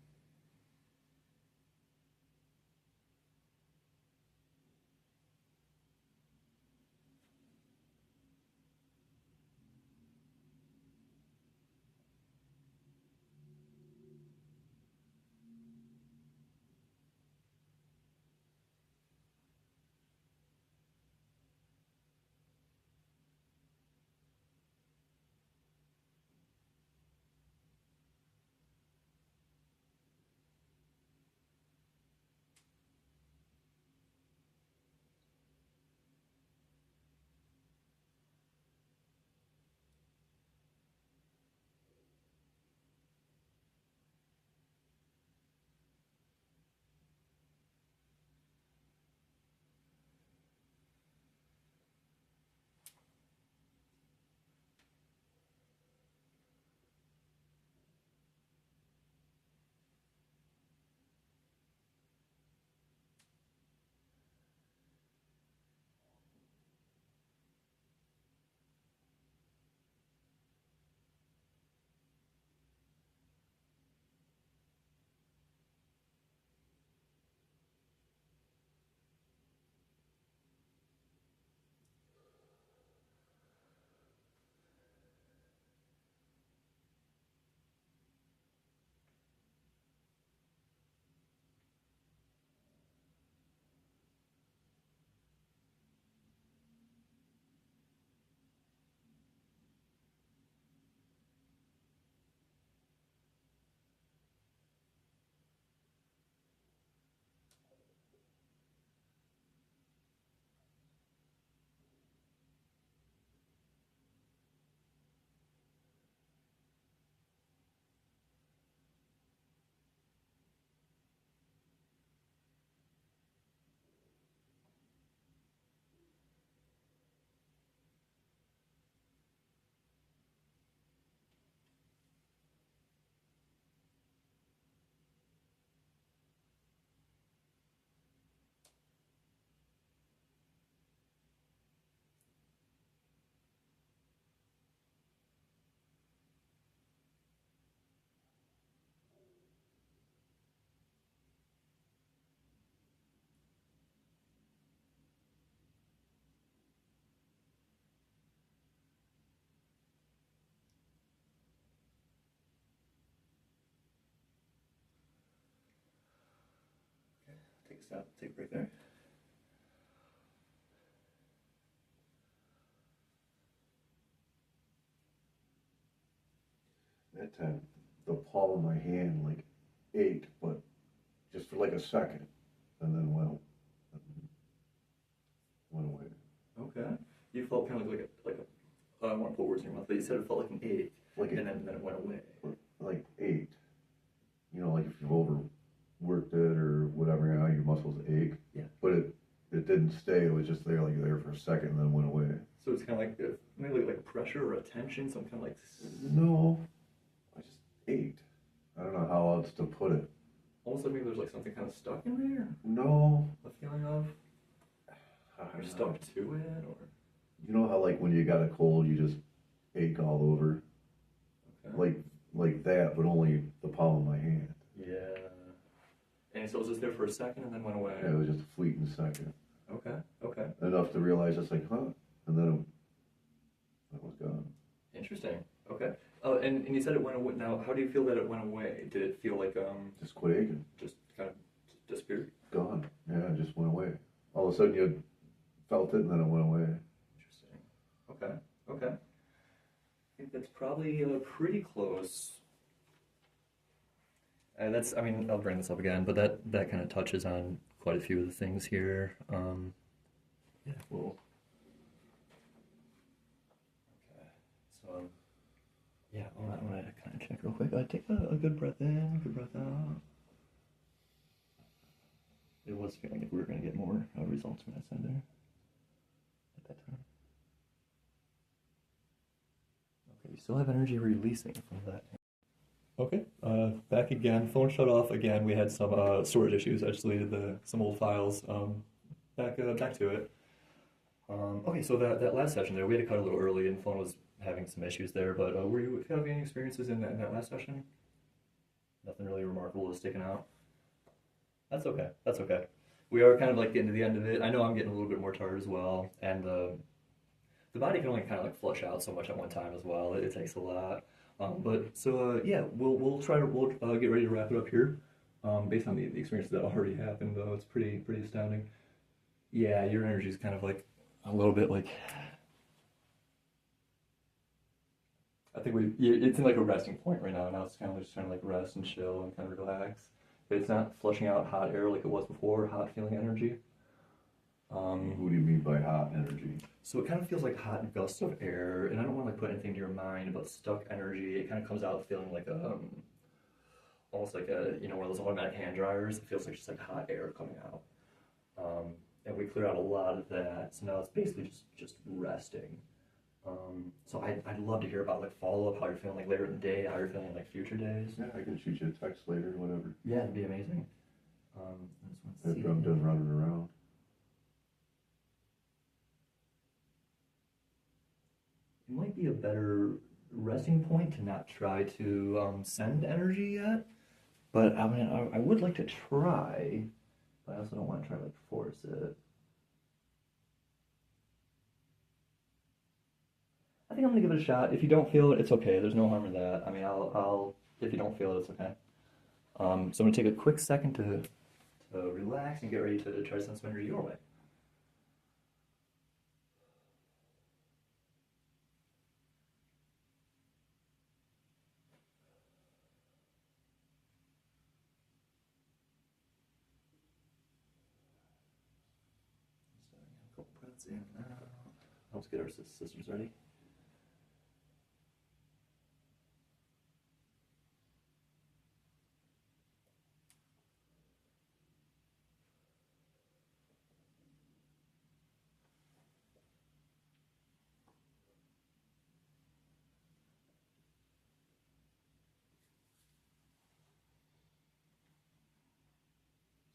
Take a stop, take a break there. That time, the palm of my hand like ached, but just for like a second, and then went away. Okay. You felt kind of I don't want to put words in your mouth, but you said it felt like an ache, Like and then it went away. like ached. You know, like if you've overworked it or whatever, you know, your muscles ache. Yeah. But it didn't stay. It was just there, like there for a second, and then went away. So it's kind of like maybe like pressure or a tension, some kind of like. No, I just ached. I don't know how else to put it. Almost like maybe there's like something kind of stuck in there. No. A feeling of. You're stuck to it, or. You know how like when you got a cold, you just ache all over. Okay. Like that, but only the palm of my hand. Yeah. And so it was just there for a second and then went away. Yeah, it was just a fleeting second. Okay. Okay. Enough to realize it's like, huh? And then it was gone. Interesting. Okay. Oh, and you said it went away. Now, how do you feel that it went away? Did it feel like Just quit aching. just kind of disappeared? Gone. Yeah, it just went away. All of a sudden you felt it and then it went away. Interesting. Okay. Okay. I think that's probably pretty close. I mean, I'll bring this up again, but that kind of touches on quite a few of the things here. Yeah, well. Okay. So, yeah, I'm gonna kind of check real quick. Take a good breath in, good breath out. It was feeling like we were gonna get more results from that side there at that time. Okay, we still have energy releasing from that. Okay, back again. Phone shut off again. We had some storage issues. I just deleted some old files. Back to it. Okay, so that last session there, we had to cut a little early, and phone was having some issues there. But were you having any experiences in that last session? Nothing really remarkable is sticking out. That's okay. That's okay. We are kind of like getting to the end of it. I know I'm getting a little bit more tired as well, and the body can only kind of like flush out so much at one time as well. It takes a lot. But so yeah, we'll get ready to wrap it up here. Based on the experiences that already happened, though, it's pretty astounding. Yeah, your energy is kind of like a little bit like I think it's in like a resting point right now. Now it's kind of just trying to like rest and chill and kind of relax. But it's not flushing out hot air like it was before. Hot feeling energy. What do you mean by hot energy? So it kind of feels like hot gusts of air, and I don't want to like put anything to your mind about stuck energy. It kind of comes out feeling like almost like one of those automatic hand dryers. It feels like just like hot air coming out. And we cleared out a lot of that, so now it's basically just resting. So I'd love to hear about like follow up, how you're feeling like later in the day, how you're feeling like future days. Yeah, I can shoot you a text later, whatever. Yeah, it'd be amazing. After I'm done running around. It might be a better resting point to not try to send energy yet, but I mean, I would like to try, but I also don't want to try to like force it. I think I'm gonna give it a shot. If you don't feel it, it's okay. There's no harm in that. I mean, I'll if you don't feel it, it's okay. So I'm gonna take a quick second to relax and get ready to try to send some energy your way. A couple breaths in and out. Helps get our systems ready.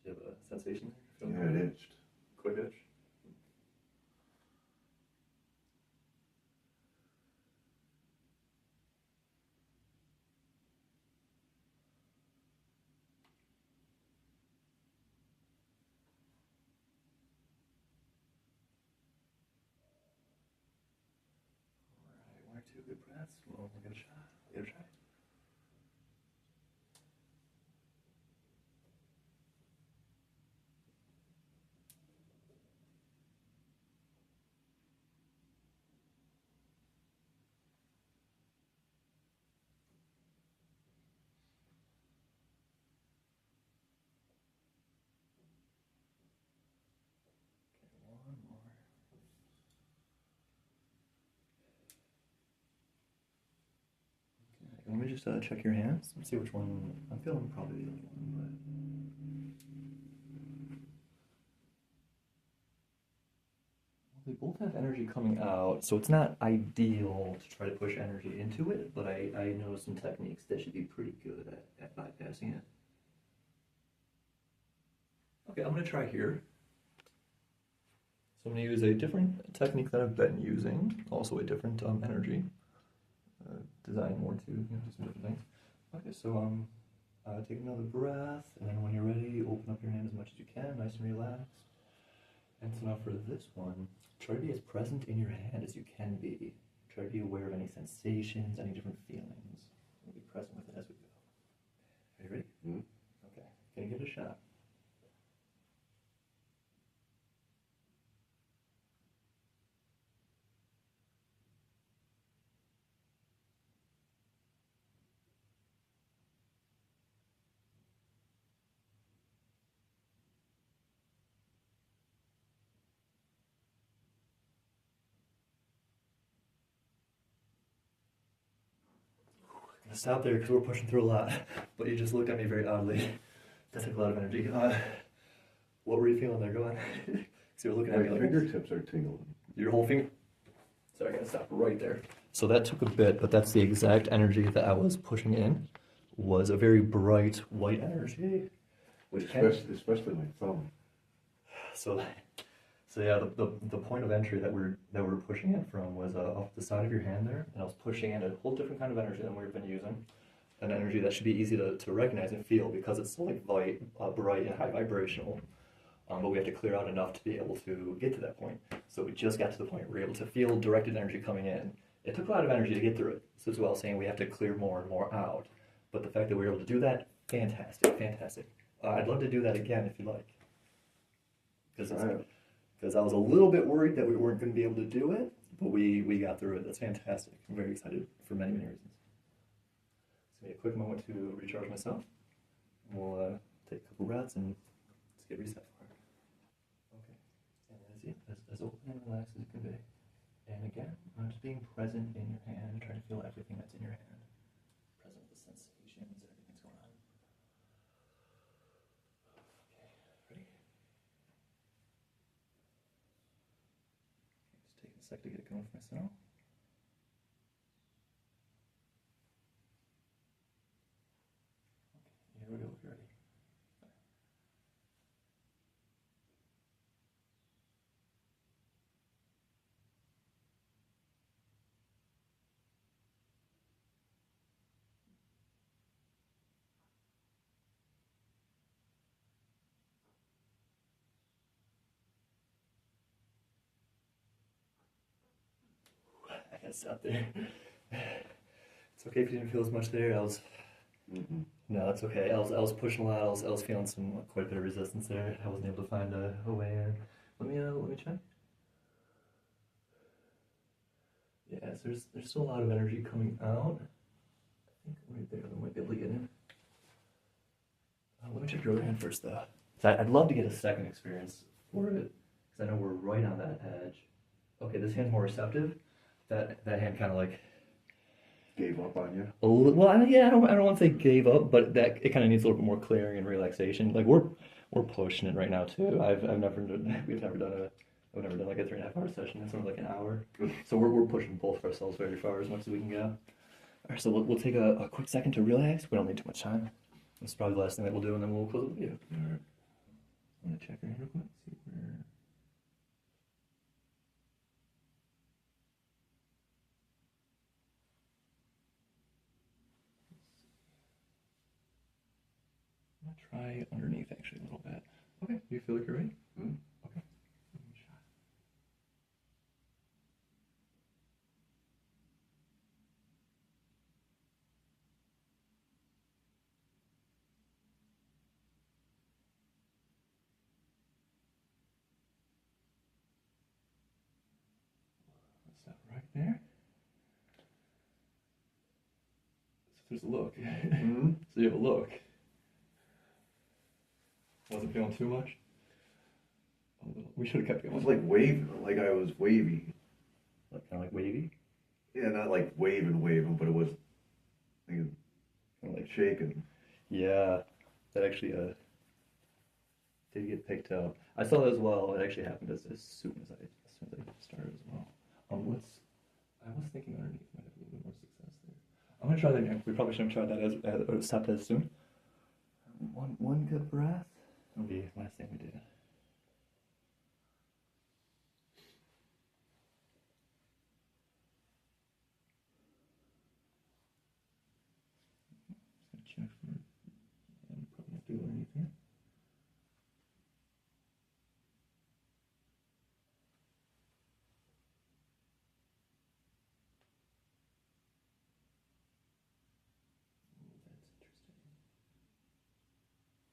Do you have a sensation there? Yeah, it itched. Quick itch? Alright, 1 or 2 good breaths. We'll give it a shot. Give it a try. Let me just check your hands. Let's see which one. I'm feeling probably the other one, but they both have energy coming out, so it's not ideal to try to push energy into it. But I know some techniques that should be pretty good at bypassing it. Okay, I'm gonna try here. So I'm gonna use a different technique that I've been using, also a different energy. Designed more to do some different things. Okay, so take another breath, and then when you're ready, open up your hand as much as you can, nice and relaxed. And so now for this one, try to be as present in your hand as you can be. Try to be aware of any sensations, any different feelings. We'll be present with it as we go. Are you ready? Mm-hmm. Okay, gonna give it a shot. Gonna stop there because we're pushing through a lot, but you just looked at me very oddly. That took a lot of energy. What were you feeling there? Go on. So you're looking at me My like fingertips are tingling. your whole finger. Sorry, I gotta stop right there. So that took a bit, but that's the exact energy that I was pushing in. Was a very bright white energy, which Especially my thumb. So yeah, the point of entry that we're pushing in from was off the side of your hand there, and I was pushing in a whole different kind of energy than we've been using, an energy that should be easy to recognize and feel because it's so like bright and high vibrational. But we have to clear out enough to be able to get to that point. So we just got to the point where we're able to feel directed energy coming in. It took a lot of energy to get through it. So as well as saying we have to clear more and more out. But the fact that we were able to do that, fantastic, fantastic. I'd love to do that again if you like. Because I was a little bit worried that we weren't going to be able to do it, but we got through it. That's fantastic. I'm very excited for many, many reasons. So a quick moment to recharge myself. We'll take a couple breaths and let's get reset for it. Okay. And as open and relaxed as it can be. And again, I'm just being present in your hand, trying to feel everything that's in your hand. Present with the sensations, everything's going on. Okay, ready? Just taking a sec to get it going for myself. Okay, here we go if you're ready. I gotta stop there. It's okay if you didn't feel as much there. No, it's okay. I was pushing a lot. I was feeling quite a bit of resistance there. I wasn't able to find a way in. Let me check. Yes, there's still a lot of energy coming out. I think right there I might be able to get in. Let me check your other hand first, though. I'd love to get a second experience for it, because I know we're right on that edge. Okay, this hand's more receptive. That hand kind of like Gave up on you? well, yeah, I don't want to say gave up, but that it kind of needs a little bit more clearing and relaxation. Like we're pushing it right now too. I've never done like a 3.5 hour session. It's only like an hour, so we're pushing both of ourselves very far as much as we can go. All right, so we'll take a quick second to relax. We don't need too much time. This is probably the last thing that we'll do, and then we'll close the video. All right. I'm gonna check her hand real quick. See where. I'm gonna try underneath actually a little bit. Okay, you feel like you're ready? Mm-hmm. Okay. That's that right there. So there's a look. Mm-hmm. So you have a look. Wasn't feeling too much? We should have kept It going. was like waving, like I was wavy. Like kind of like wavy? Yeah, not like waving, but it was, I think shaking. Yeah, that actually did get picked up. I saw that as well. It actually happened as soon as I started as well. What's I was thinking underneath might have a little bit more success there. I'm gonna try that again. We probably shouldn't try that as stop that soon. One good breath. That'll be the last thing we did. Just gonna check for and probably have to go underneath here.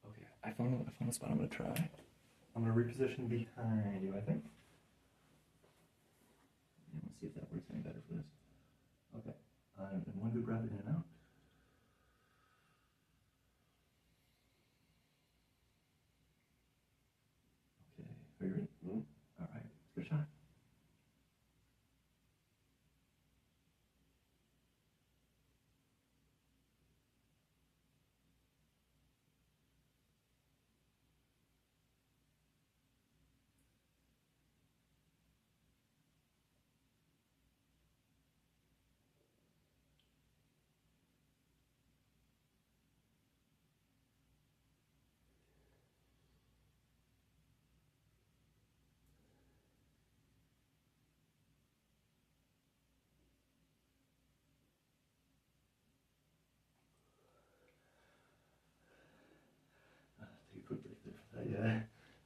Okay, I found a spot I'm gonna try. I'm gonna reposition behind you, I think. And let's see if that works any better for this. Okay. And one good breath in and out. Okay. Are you ready? All right. Good shot. Take a quick break there for that. Yeah.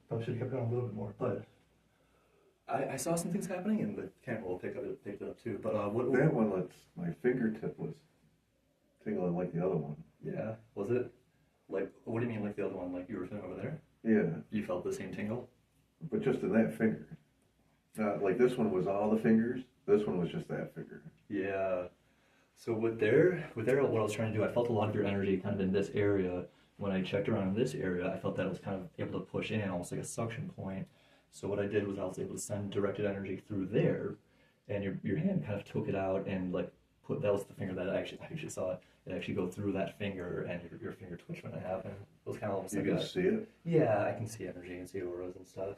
Probably should have kept going a little bit more, but I saw some things happening, and the camera will picked it up too. But That one, my fingertip was tingling like the other one. Yeah, was it? Like, what do you mean, like the other one? Like you were feeling over there? Yeah, You felt the same tingle? but just in that finger. Like this one was all the fingers. This one was just that finger. Yeah. So with there, what I was trying to do, I felt a lot of your energy kind of in this area. When I checked around in this area, I felt that I was kind of able to push in, almost like a suction point. So what I did was I was able to send directed energy through there, and your hand kind of took it out and like that was the finger that I actually saw it actually go through that finger, and your finger twitched when it happened. It was kind of almost You like can see it. yeah, I can see energy and see auras and stuff.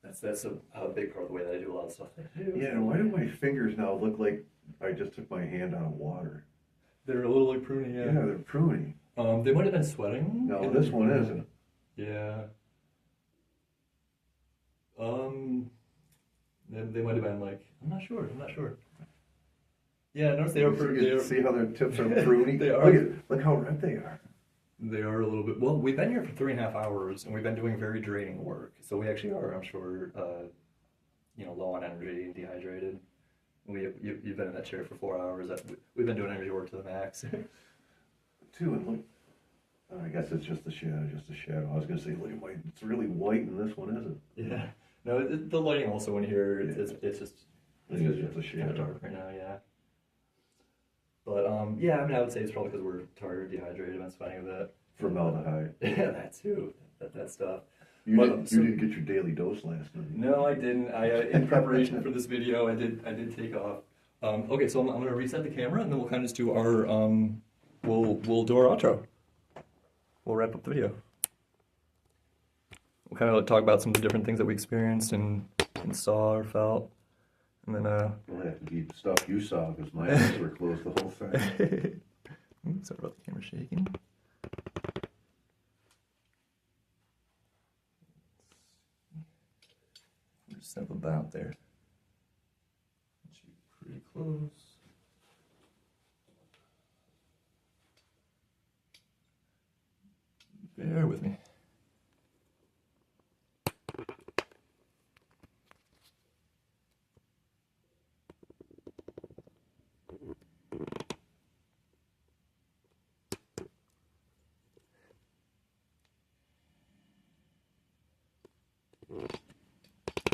That's a big part of the way that I do a lot of stuff. Yeah, and why do my fingers now look like I just took my hand out of water? They're a little like pruny, yeah. Yeah, they're pruny. They might have been sweating. No, this one isn't. Yeah. They might have been like, I'm not sure. Yeah, notice they are. See how their tips are pruny? They are. Look how red they are. They are a little bit. Well, we've been here for 3.5 hours, and we've been doing very draining work. So we actually are, I'm sure, low on energy and dehydrated. You've been in that chair for 4 hours. We've been doing energy work to the max. Too, and look. I guess it's just the shadow, I was gonna say, look, it's really white, and this one isn't. Yeah. No, the lighting also in here, it's just I think it's just a kind of shadow. dark right now, yeah. But yeah, I mean, I would say it's probably because we're tired, dehydrated, been sweating a bit. Formaldehyde. Yeah, that too. That stuff. You didn't get your daily dose last night. No, I didn't. In preparation for this video, I did take off. Okay, so I'm gonna reset the camera, and then we'll kind of just do our we'll do our outro. We'll wrap up the video. We'll kind of talk about some of the different things that we experienced and saw or felt, and then It'll have to be the stuff you saw, because my eyes were closed the whole time. Sorry about the camera shaking. Just step about there. Should be pretty close. Bear with me.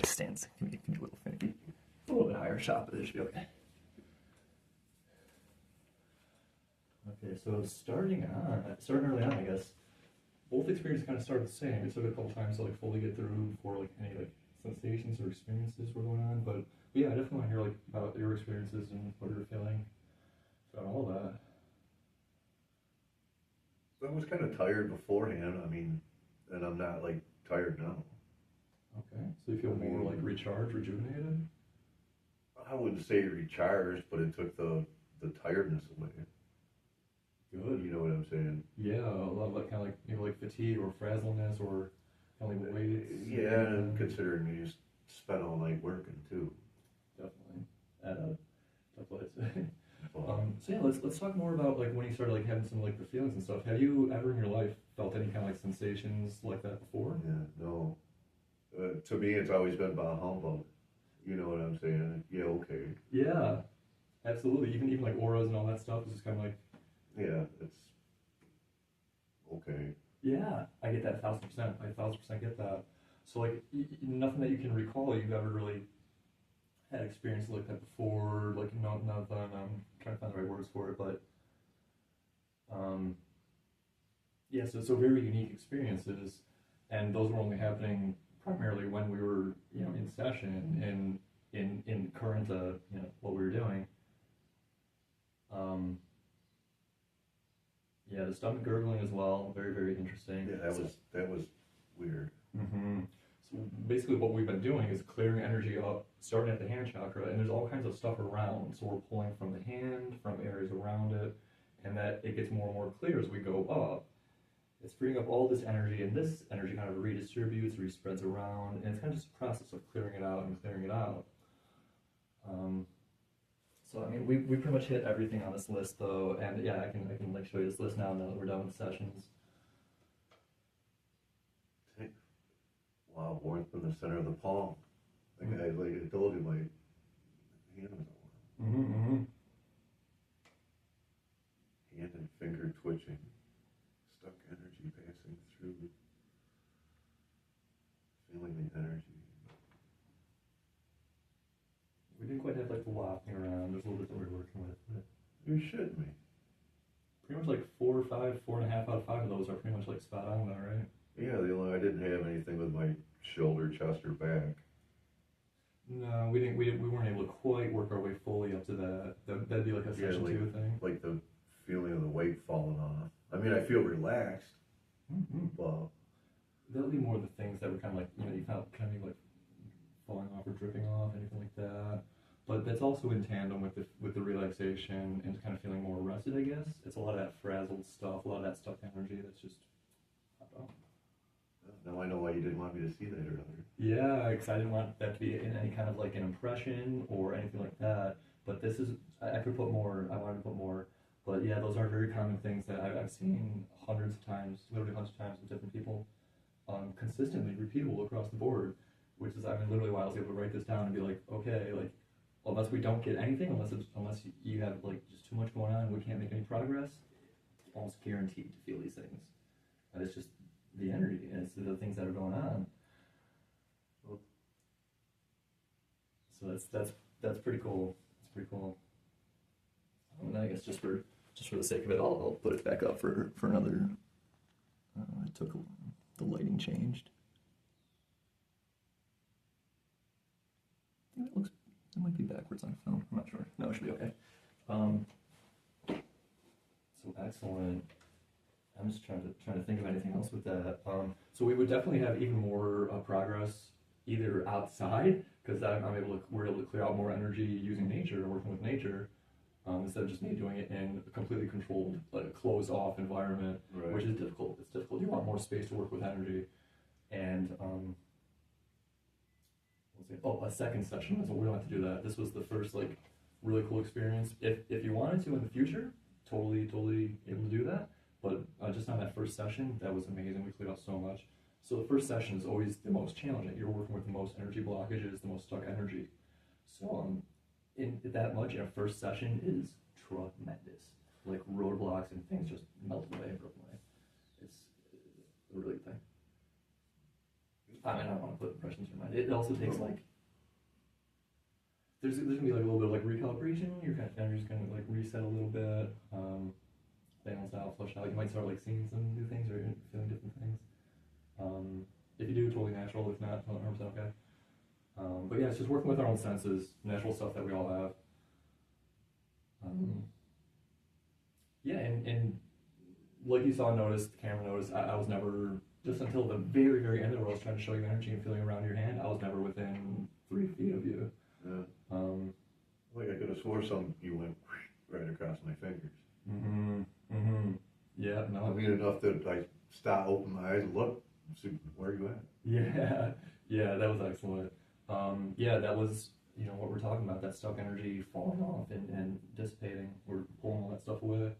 Stands can be a little finicky. A little bit higher shot, but it should be okay. Okay, so starting early on, I guess. Both experiences kind of started the same. It took a couple times to like fully get through before like any like sensations or experiences were going on. But yeah, I definitely want to hear like about your experiences and what you're feeling about all that. was kind of tired beforehand. I mean, and I'm not like tired now. Okay. So you feel more like recharged, rejuvenated? I wouldn't say recharged, but it took the tiredness away. Good. You know what I'm saying? Yeah, a lot of like kind of like maybe like fatigue or frazzleness or kind of like weights. Yeah, and considering you just spent all night working too. Definitely. At a place. But, So yeah, let's talk more about like when you started like having some like the feelings and stuff. Have you ever in your life felt any kind of like sensations like that before? yeah, no. To me, it's always been bah humbug. You know what I'm saying? Yeah, okay. Yeah, absolutely. Even like auras and all that stuff is just kind of like. Yeah, it's okay. Yeah, I get that 1,000%. I 1,000% get that. So like nothing that you can recall you've ever really had experience like that before. Like nothing. I'm trying to find the right words for it, but yeah. So very unique experiences, and those were only happening primarily when we were in session and in current what we were doing. Um, yeah, the stomach gurgling as well. Very interesting. Yeah, that was weird. Mm-hmm. So basically what we've been doing is clearing energy up, starting at the hand chakra, and there's all kinds of stuff around. So we're pulling from the hand, from areas around it, and that it gets more and more clear as we go up. It's freeing up all this energy, and this energy kind of redistributes, respreads around, and it's kind of just a process of clearing it out and clearing it out. So I mean, we pretty much hit everything on this list though, and yeah, I can like show you this list now that we're done with the sessions. Wow, warmth in the center of the palm. Like I told you, my hand was warm. Mm-hmm. Hand and finger twitching, stuck energy passing through, feeling the energy. We didn't quite have like the wafting around. There's a little bit that we were working with. But You should me. pretty much like 4 or 5, 4.5 out of 5 of those are pretty much like spot on though, right? Yeah, the only I didn't have anything with my shoulder, chest, or back. No, we didn't. We weren't able to quite work our way fully up to that. That'd be like a session like, 2 thing. Like the feeling of the weight falling off. I mean, I feel relaxed, but That'll be more of the things that were kind of like you felt kind of like falling off or dripping off, anything like that. But that's also in tandem with the relaxation and kind of feeling more rested, I guess. It's a lot of that frazzled stuff, a lot of that stuck energy that's just. now I know why you didn't want me to see that earlier. Yeah, because I didn't want that to be in any kind of like an impression or anything like that. But this is, I could put more, I wanted to put more. But yeah, those are very common things that I've seen hundreds of times, literally hundreds of times with different people, consistently repeatable across the board. Which is, I mean, literally why I was able to write this down and be like, okay, like, unless we don't get anything, unless you have like just too much going on, we can't make any progress. It's almost guaranteed to feel these things. And it's just the energy, and it's the things that are going on. So that's pretty cool. It's pretty cool. And I guess just for the sake of it, I'll put it back up for another. I took the lighting changed. I think it might be backwards on film. I'm not sure. No, it should be okay. So excellent. I'm just trying to think of anything else with that. So we would definitely have even more progress either outside, because we're able to clear out more energy using nature, working with nature, instead of just me doing it in a completely controlled, like closed off environment, Right. which is difficult. It's difficult. You want more space to work with energy, and a second session. So we don't have to do that. This was the first like really cool experience. If you wanted to in the future, totally able to do that. But just on that first session, that was amazing. We cleared out so much. So the first session is always the most challenging. You're working with the most energy blockages, the most stuck energy. So in that much in a first session is tremendous. Like roadblocks and things just melt away and broken away. It's a really good thing. I mean, I don't want to put impressions in your mind. It also takes like there's gonna be like a little bit of like recalibration. Your kind of energy's gonna like reset a little bit, balance out, flush out. You might start like seeing some new things or feeling different things. If you do, totally natural. If not, 100% okay. But yeah, it's just working with our own senses, natural stuff that we all have. Yeah, and like you saw, noticed, the camera noticed, I was never, just until the very, very end of where I was trying to show you energy and feeling around your hand, I was never within 3 feet of you. Yeah. Um, Like I could have swore you went right across my fingers. Yeah, no. I mean, enough that I stopped, open my eyes, and look, see, where are you at? Yeah, yeah, that was excellent. Yeah, that was, what we're talking about, that stuck energy falling off and dissipating. We're pulling all that stuff away.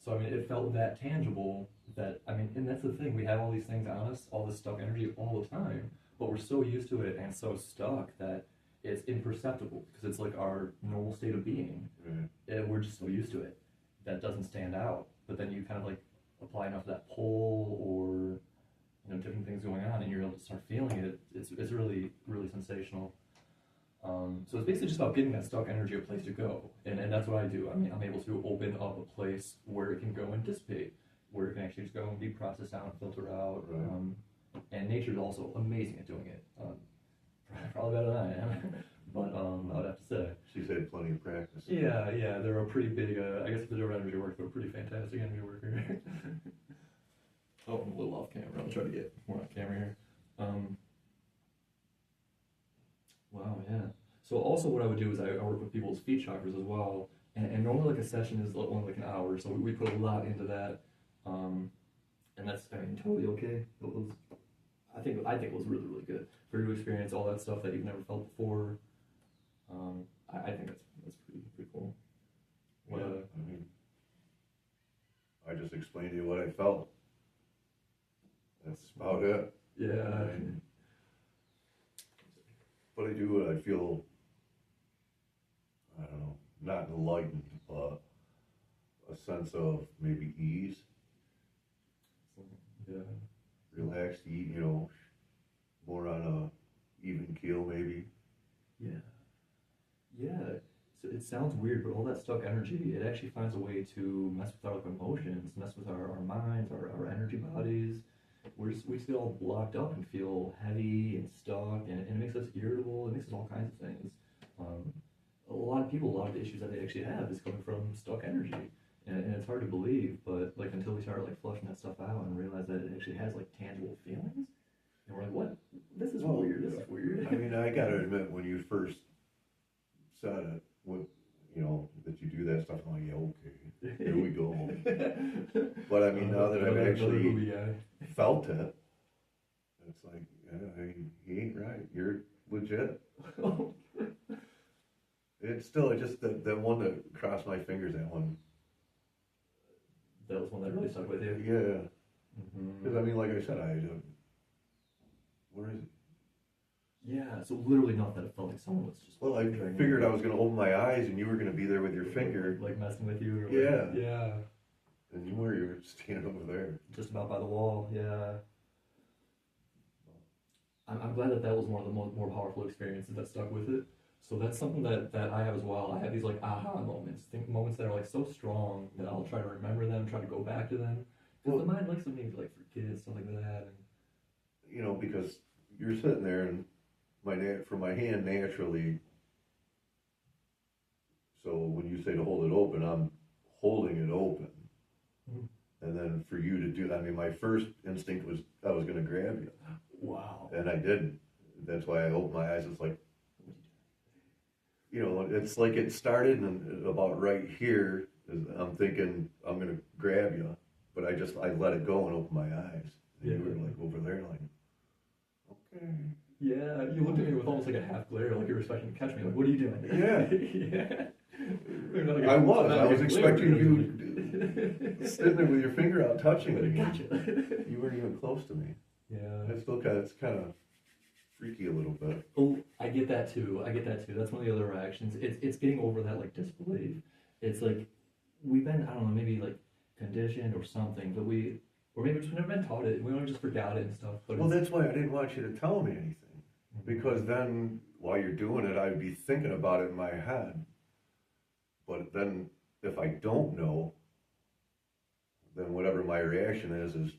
So, I mean, it felt that tangible that, I mean, and that's the thing, we have all these things on us, all this stuck energy all the time, but we're so used to it and so stuck that it's imperceptible because it's like our normal state of being. Right. And we're just so used to it that doesn't stand out. But then you kind of like apply enough of that pull or different things going on, and you're able to start feeling it. It's really really sensational. So it's basically just about getting that stuck energy a place to go, and that's what I do. I mean, I'm able to open up a place where it can go and dissipate, where it can actually just go and be processed out and filtered out. Right. And nature's also amazing at doing it. Probably better than I am, but I would have to say. She's had plenty of practice. Yeah, they're a pretty big. I guess if they're doing energy work, they're a pretty fantastic energy worker. Oh, I'm a little off camera. I'll try to get more on camera here. Wow, yeah. So also what I would do is I work with people's feet chakras as well. And normally like a session is only like an hour, so we put a lot into that. And that's, I mean, totally okay. I think it was really, really good. For you to experience all that stuff that you've never felt before. I think that's pretty cool. Yeah, I mean, I just explained to you what I felt. That's about it. Yeah. But I do, I feel, I don't know, not enlightened, but a sense of maybe ease. Yeah. Relaxed, more on a even keel maybe. Yeah. So it sounds weird, but all that stuck energy, it actually finds a way to mess with our emotions, mess with our minds, our energy bodies. We feel all blocked up and feel heavy and stuck, and it makes us irritable. It makes us all kinds of things. A lot of people, a lot of the issues that they actually have is coming from stuck energy, and it's hard to believe. But like until we start like flushing that stuff out and realize that it actually has like tangible feelings, and we're like, what? This is weird. This is weird. I mean, I gotta admit, when you first said it, that you do that stuff, I'm like, yeah, okay, here we go. But I mean, now that I've actually felt it, it's like, yeah, he ain't right. You're legit. It's still just that one that crossed my fingers. That one. That was one that really stuck with you. Yeah. Because I mean, like I said, where is it? Yeah, so literally not that it felt like someone was just. Well, I figured I was going to open my eyes and you were going to be there with your finger. Like messing with you or Yeah. And you were standing over there. Just about by the wall, yeah. I'm glad that was one of the more powerful experiences that stuck with it. So that's something that I have as well. I have these like aha moments, moments that are like so strong that I'll try to remember them, try to go back to them. Because the mind likes some things like forget, stuff like that. And because you're sitting there and from my hand naturally, so when you say to hold it open, I'm holding it open. And then for you to do, I mean, my first instinct was I was going to grab you. Wow. And I didn't. That's why I opened my eyes. It's like, it's like it started and about right here, I'm thinking I'm going to grab you. But I let it go and opened my eyes. And you were like over there like, okay. Yeah, you looked at me with almost like a half glare, like you were expecting to catch me. Like, what are you doing? Yeah. Yeah. I was expecting you sitting there with your finger out touching me. Gotcha. You weren't even close to me. Yeah. It's kind of freaky a little bit. Oh, I get that too. That's one of the other reactions. It's getting over that like disbelief. It's like we've been, I don't know, maybe like conditioned or something, but or maybe we've never been taught it. We only just forgot it and stuff. But well, that's why I didn't want you to tell me anything. Because then, while you're doing it, I'd be thinking about it in my head. But then, if I don't know, then whatever my reaction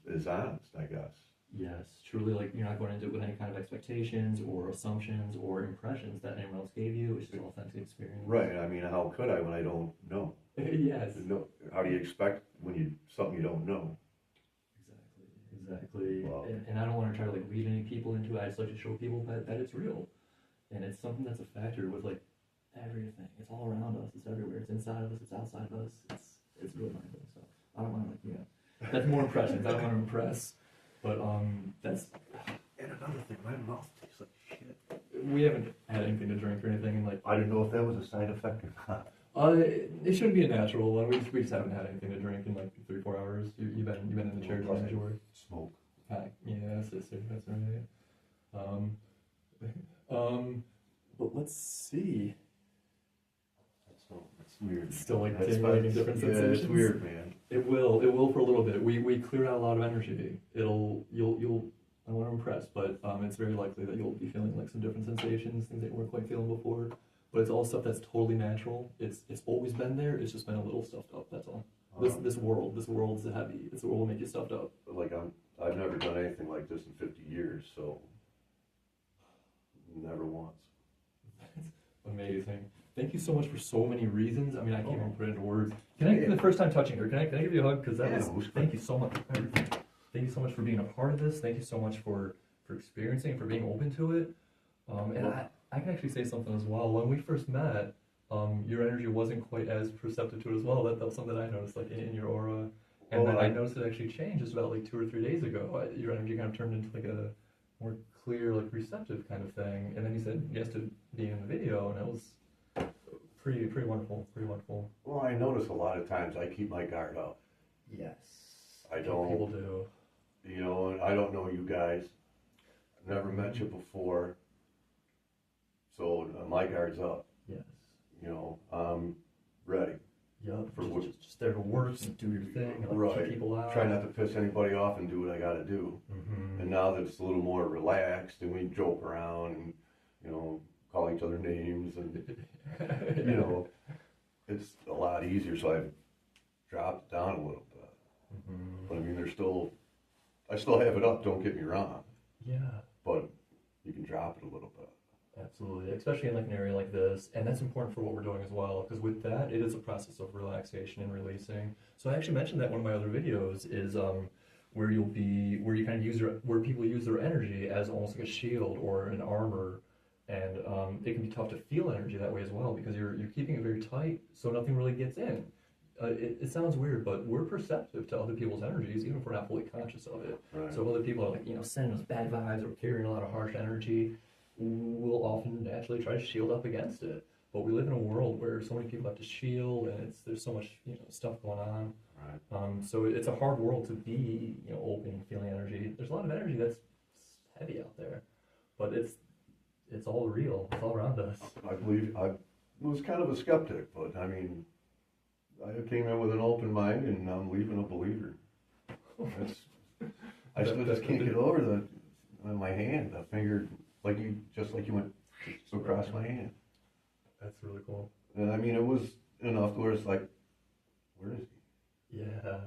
is honest, I guess. Yes, truly, like you're not going into it with any kind of expectations or assumptions or impressions that anyone else gave you. It's just an authentic experience. Right. I mean, how could I when I don't know? Yes. How do you expect when something you don't know? Exactly. Wow. And I don't want to try to like lead any people into it. I just like to show people that it's real. And it's something that's a factor with like everything. It's all around us. It's everywhere. It's inside of us. It's outside of us. It's really mind-blowing stuff. I don't want to like, you know, that's more impressions. I don't want to impress. But that's. And another thing, my mouth tastes like shit. We haven't had anything to drink or anything, and like. I didn't know if that was a side effect or not. It shouldn't be a natural one. We just haven't had anything to drink in like 3-4 hours. You've been in the chair doing your work. Smoke. Yeah, that's right. But let's see. That's weird. It's still like That's tingling in different sensations. It's weird, man. It will for a little bit. We cleared out a lot of energy. You'll. I don't want to impress, but it's very likely that you'll be feeling like some different sensations, things that you weren't quite feeling before. But it's all stuff that's totally natural. It's always been there. It's just been a little stuffed up. That's all. This world's heavy. This world will make you stuffed up. Like I've never done anything like this in 50 years, so never once. That's amazing. Thank you so much for so many reasons. I mean, I can't even put it into words. Can I, the first time touching her, can I give you a hug? Because thank you so much for everything. Thank you so much for being a part of this. Thank you so much for experiencing, for being open to it. And I can actually say something as well. When we first met, your energy wasn't quite as perceptive to it as well. That was something that I noticed, like in your aura. And then I noticed it actually changed just about like 2 or 3 days ago. Your energy kind of turned into like a more clear, like receptive kind of thing. And then you said yes to being in the video, and it was pretty wonderful, pretty wonderful. Well, I notice a lot of times I keep my guard up. Yes. I don't. People do. You know, and I don't know you guys. I've never met you before. So my guard's up. Yes. You know, I'm ready. Yep. Just there to work and do your thing. And, right. Keep people out. Try not to piss anybody off and do what I got to do. Mm-hmm. And now that it's a little more relaxed and we joke around and, you know, call each other names and, you know, it's a lot easier. So I've dropped it down a little bit. Mm-hmm. But I mean, I still have it up, don't get me wrong. Yeah. But you can drop it a little bit. Absolutely, especially in like an area like this, and that's important for what we're doing as well, because with that, it is a process of relaxation and releasing. So I actually mentioned that one of my other videos is where you kind of where people use their energy as almost like a shield or an armor, and it can be tough to feel energy that way as well, because you're keeping it very tight, so nothing really gets in. It sounds weird, but we're perceptive to other people's energies, even if we're not fully conscious of it. Right. So if other people are like, sending us bad vibes or carrying a lot of harsh energy, we'll often naturally try to shield up against it. But we live in a world where so many people have to shield, and there's so much stuff going on. Right. So it's a hard world to be open and feeling energy. There's a lot of energy that's heavy out there, but it's all real. It's all around us. I believe I was kind of a skeptic, but I mean, I came in with an open mind, and I'm leaving a believer. I still just can't get over my hand. I fingered just like you went across my hand. That's really cool. And I mean, it was enough to where it's like, where is he? Yeah,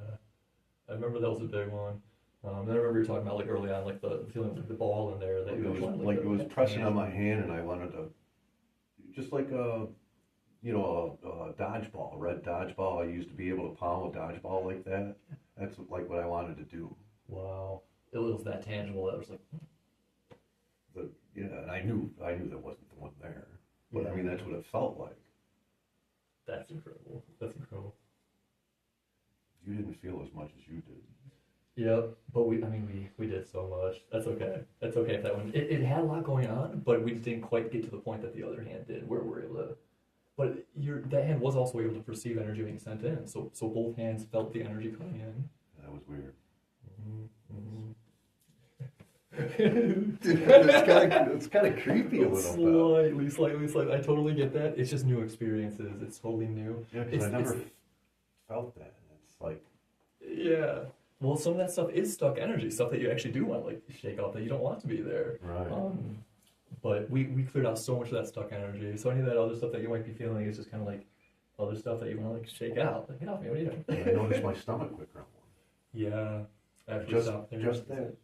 I remember that was a big one. And I remember you talking about like early on, like the feeling of the ball in there that it was pressing on my hand, and I wanted to, just like a dodgeball, a red dodgeball. I used to be able to palm a dodgeball like that. That's like what I wanted to do. Wow, it was that tangible. That was like. And I knew there wasn't the one there, but I mean that's what it felt like. That's incredible. That's incredible. You didn't feel as much as you did. Yeah, but we did so much. That's okay. That's okay if that one. It had a lot going on, but we just didn't quite get to the point that the other hand did, where we're able to. But that hand was also able to perceive energy being sent in, so both hands felt the energy coming in. That was weird. Mm-hmm. It's kind of creepy a little bit. Slightly. I totally get that. It's just new experiences. It's totally new. Yeah, because I never felt that. It's like. Yeah. Well, some of that stuff is stuck energy, stuff that you actually do want to like shake off that you don't want to be there. Right. But we cleared out so much of that stuck energy. So any of that other stuff that you might be feeling is just kind of like other stuff that you want to like shake out. Like, get off me! What are you doing? I noticed my stomach quit grumbling. Yeah. After Just that.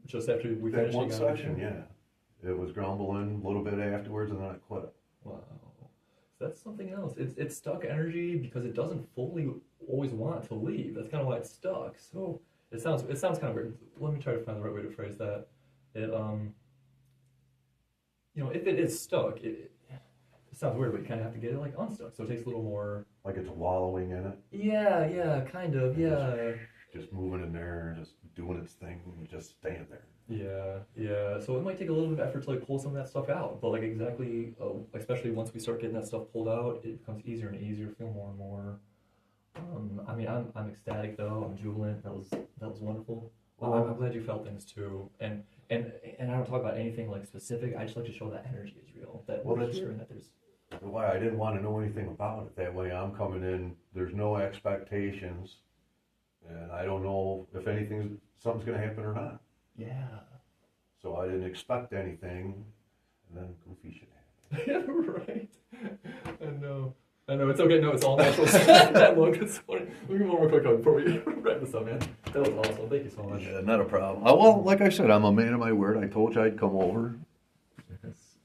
Just after we that finished one session, yeah. It was grumbling a little bit afterwards, and then I quit. Wow. So that's something else. It's stuck energy because it doesn't fully always want to leave. That's kind of why it's stuck. So it sounds kind of weird. Let me try to find the right way to phrase that. It if it is stuck, it sounds weird, but you kind of have to get it like unstuck. So it takes a little more. Like it's wallowing in it. Yeah, kind of, yeah. Just moving in there, just doing its thing, and just staying there. Yeah. So it might take a little bit of effort to like pull some of that stuff out, but like exactly, especially once we start getting that stuff pulled out, it becomes easier and easier. Feel more and more. I mean, I'm ecstatic though. I'm jubilant. That was wonderful. Well, I'm glad you felt things too. And I don't talk about anything like specific. I just like to show that energy is real. That we're here and that there's. Why I didn't want to know anything about it. That way, I'm coming in. There's no expectations, and I don't know if something's going to happen or not. Yeah. So I didn't expect anything, and then goofy shit happened. Right. I know, it's okay. No, it's all natural. That look is funny. Let me one more quick before we wrap this up, man. That was awesome. Thank you so much. Yeah, not a problem. Well, like I said, I'm a man of my word. I told you I'd come over.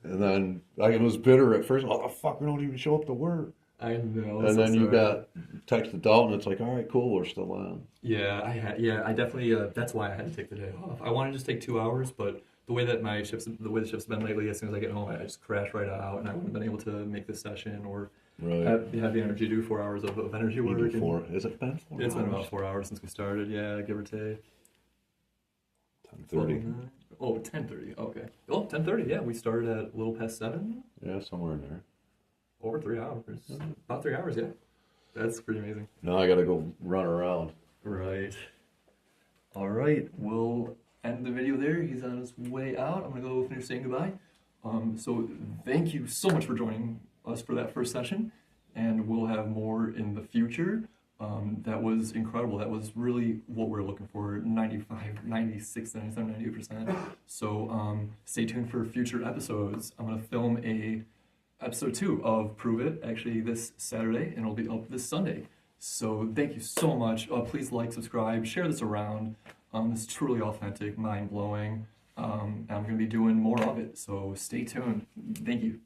And then I was bitter at first. Oh, the fuck, we don't even show up to work. I know. And then you got texted out, and it's like, all right, cool, we're still on. Yeah, I definitely. That's why I had to take the day off. I wanted to just take 2 hours, but the way the shift's been lately, as soon as I get home, I just crash right out, and I wouldn't have been able to make this session or have the energy to do 4 hours of energy work. Has it been 4 hours? It's been about 4 hours since we started. Yeah, give or take. 10:30. Oh, 10:30. Okay. Oh, 10:30. Yeah, we started at a little past 7. Yeah, somewhere in there. Over 3 hours. About 3 hours. Yeah. That's pretty amazing. Now I gotta go run around. Right. All right. We'll end the video there. He's on his way out. I'm gonna go finish saying goodbye. So thank you so much for joining us for that first session, and we'll have more in the future. That was incredible. That was really what we're looking for, 95, 96, 97, 98%. So stay tuned for future episodes. I'm going to film episode 2 of Prove It, actually this Saturday, and it'll be up this Sunday. So thank you so much. Please like, subscribe, share this around. It's truly authentic, mind-blowing. I'm going to be doing more of it, so stay tuned. Thank you.